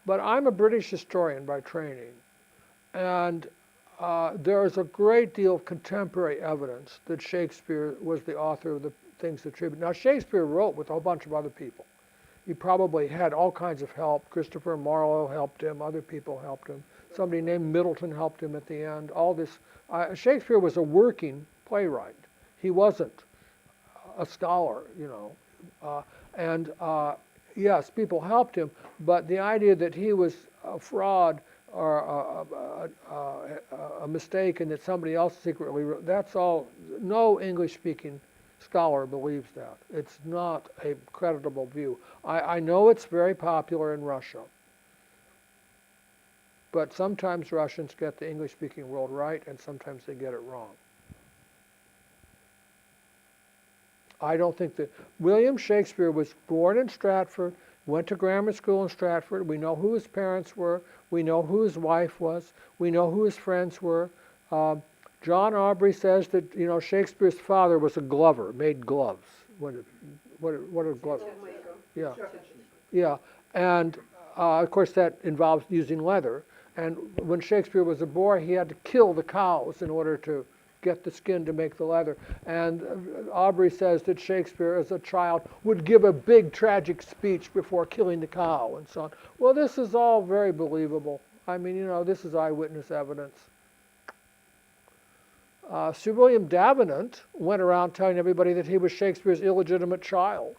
But I'm a British historian by training, and there is a great deal of contemporary evidence that Shakespeare was the author of the things attributed. Now, Shakespeare wrote with a whole bunch of other people. He probably had all kinds of help. Christopher Marlowe helped him. Other people helped him. Somebody named Middleton helped him at the end. All this. Shakespeare was a working playwright. He wasn't a scholar, yes, people helped him, but the idea that he was a fraud or a mistake and that somebody else secretly wrote, that's all, no English-speaking scholar believes that. It's not a creditable view. I know it's very popular in Russia, but sometimes Russians get the English-speaking world right and sometimes they get it wrong. I don't think that William Shakespeare was born in Stratford. went to grammar school in Stratford. We know who his parents were. We know who his wife was. We know who his friends were. John Aubrey says that, you know, Shakespeare's father was a glover, made gloves. What are gloves? Yeah. Yeah. And of course that involves using leather. And when Shakespeare was a boy, he had to kill the cows in order to get the skin to make the leather. And Aubrey says that Shakespeare, as a child, would give a big tragic speech before killing the cow and so on. Well, this is all very believable. I mean, you know, this is eyewitness evidence. Sir William Davenant went around telling everybody that he was Shakespeare's illegitimate child.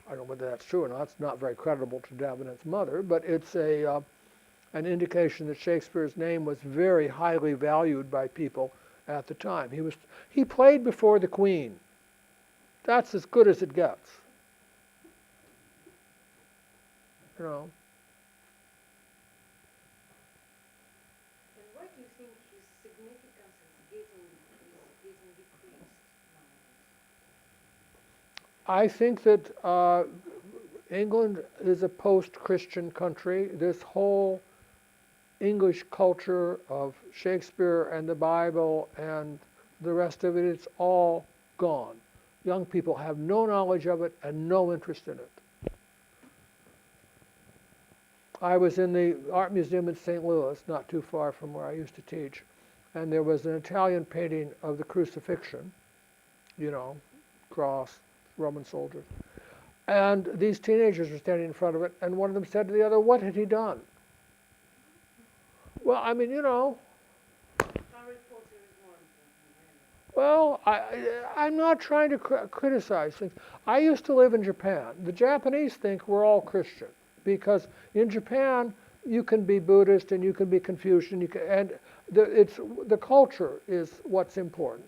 I don't know whether that's true or not. It's not very credible to Davenant's mother, but it's an indication that Shakespeare's name was very highly valued by people at the time. He played before the Queen. That's as good as it gets. You know. And why do you think his significance is getting decreased nowadays? I think that England is a post-Christian country. This whole English culture of Shakespeare and the Bible and the rest of it, it's all gone. Young people have no knowledge of it and no interest in it. I was in the Art Museum in St. Louis, not too far from where I used to teach, and there was an Italian painting of the crucifixion, you know, cross, Roman soldiers. And these teenagers were standing in front of it, and one of them said to the other, "What had he done?" Well, I mean, you know. Harry Potter is more important, really. Well, I'm not trying to criticize things. I used to live in Japan. The Japanese think we're all Christian because in Japan you can be Buddhist and you can be Confucian, the culture is what's important.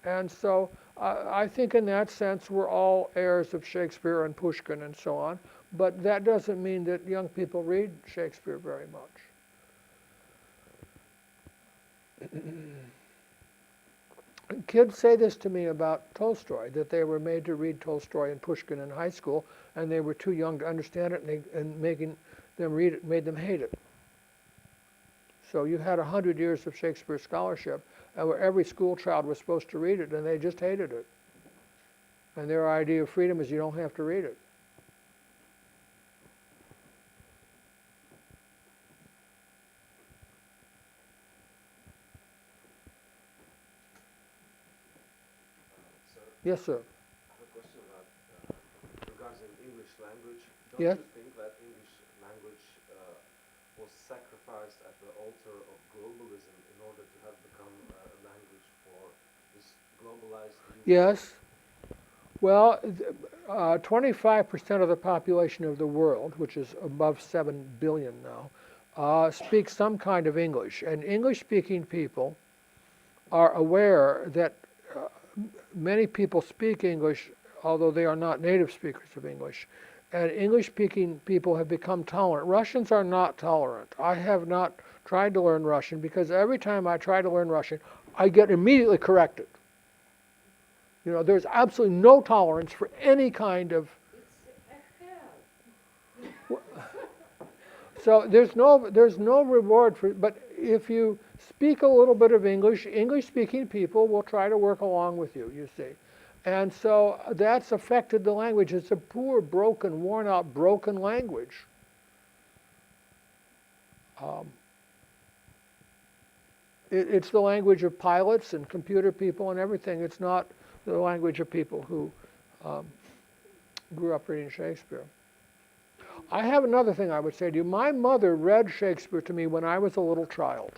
And so I think in that sense we're all heirs of Shakespeare and Pushkin and so on, but that doesn't mean that young people read Shakespeare very much. Kids say this to me about Tolstoy, that they were made to read Tolstoy and Pushkin in high school, and they were too young to understand it, and making them read it made them hate it. So you had 100 years of Shakespeare scholarship, and where every school child was supposed to read it, and they just hated it. And their idea of freedom is you don't have to read it. Yes, sir. I have a question regarding English language. Don't Yes? you think that English language was sacrificed at the altar of globalism in order to have become a language for this globalized youth? Yes. Well, 25% of the population of the world, which is above 7 billion now, speaks some kind of English. And English-speaking people are aware that many people speak English, although they are not native speakers of English. And English-speaking people have become tolerant. Russians are not tolerant. I have not tried to learn Russian because every time I try to learn Russian, I get immediately corrected. You know, there's absolutely no tolerance for any kind of... It's a hell. So there's no reward for... But if you speak a little bit of English, English-speaking people will try to work along with you, you see. And so that's affected the language. It's a poor, broken, worn-out, broken language. It's the language of pilots and computer people and everything. It's not the language of people who grew up reading Shakespeare. I have another thing I would say to you. My mother read Shakespeare to me when I was a little child.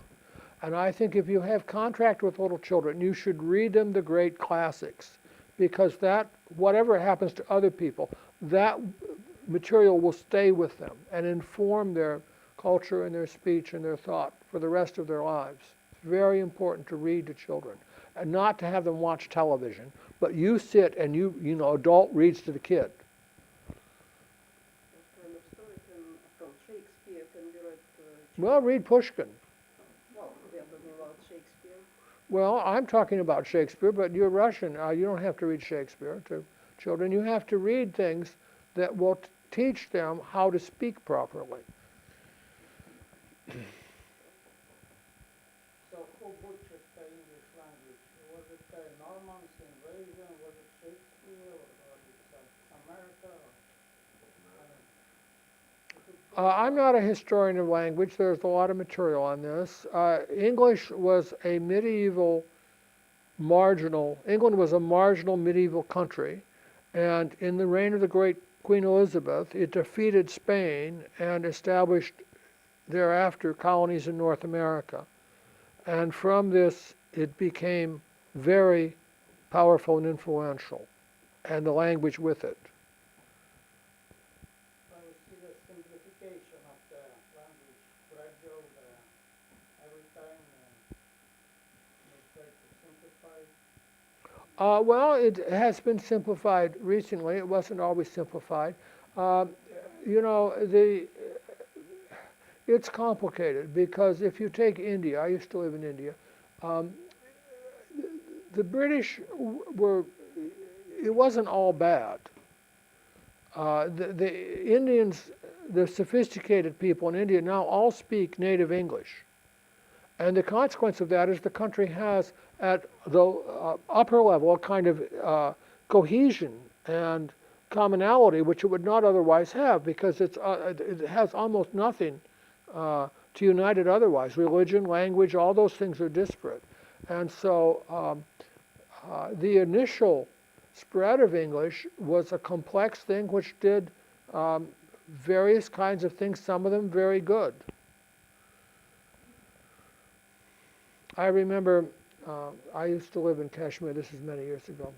And I think if you have contact with little children, you should read them the great classics. Because that, whatever happens to other people, that material will stay with them and inform their culture and their speech and their thought for the rest of their lives. It's very important to read to children. And not to have them watch television, but you sit and you know, adult reads to the kid. What kind of story from Shakespeare can be read to Well, read Pushkin. Well, we are talking about Shakespeare. Well, I'm talking about Shakespeare, but you're Russian. You don't have to read Shakespeare to children. You have to read things that will teach them how to speak properly. So who butchered the English language? Was it the Normans invasion? Was it Shakespeare? Or was it America? I'm not a historian of language. There's a lot of material on this. English was a medieval England was a marginal medieval country, and in the reign of the great Queen Elizabeth, it defeated Spain and established thereafter colonies in North America. And from this, it became very powerful and influential, and the language with it. Well, we see the simplification of the language, gradual, every time they try to simplify. Well, it has been simplified recently. It wasn't always simplified. It's complicated because if you take India, I used to live in India, the British it wasn't all bad. The Indians, the sophisticated people in India now all speak native English. And the consequence of that is the country has at the upper level a kind of cohesion and commonality which it would not otherwise have because it has almost nothing to unite it otherwise. Religion, language, all those things are disparate. And so the initial spread of English was a complex thing which did various kinds of things, some of them very good. I remember I used to live in Kashmir, this is many years ago,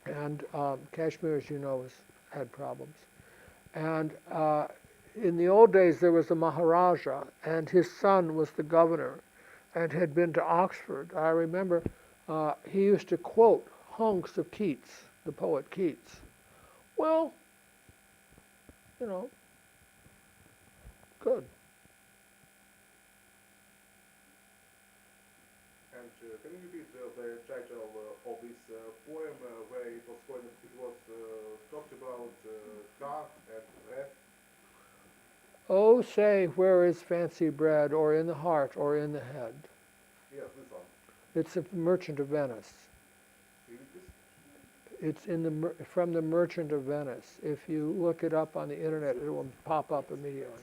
and Kashmir, as you know, had problems. And in the old days there was a Maharaja, and his son was the governor, and had been to Oxford. I remember he used to quote hunks of Keats, the poet Keats. Well, good. And can you repeat the title of this poem where it was talked about car and bread? Oh, say, where is fancy bred, or in the heart, or in the head? Yes, this one. It's a Merchant of Venice. Read this. It's from the Merchant of Venice. If you look it up on the internet, it will pop up immediately.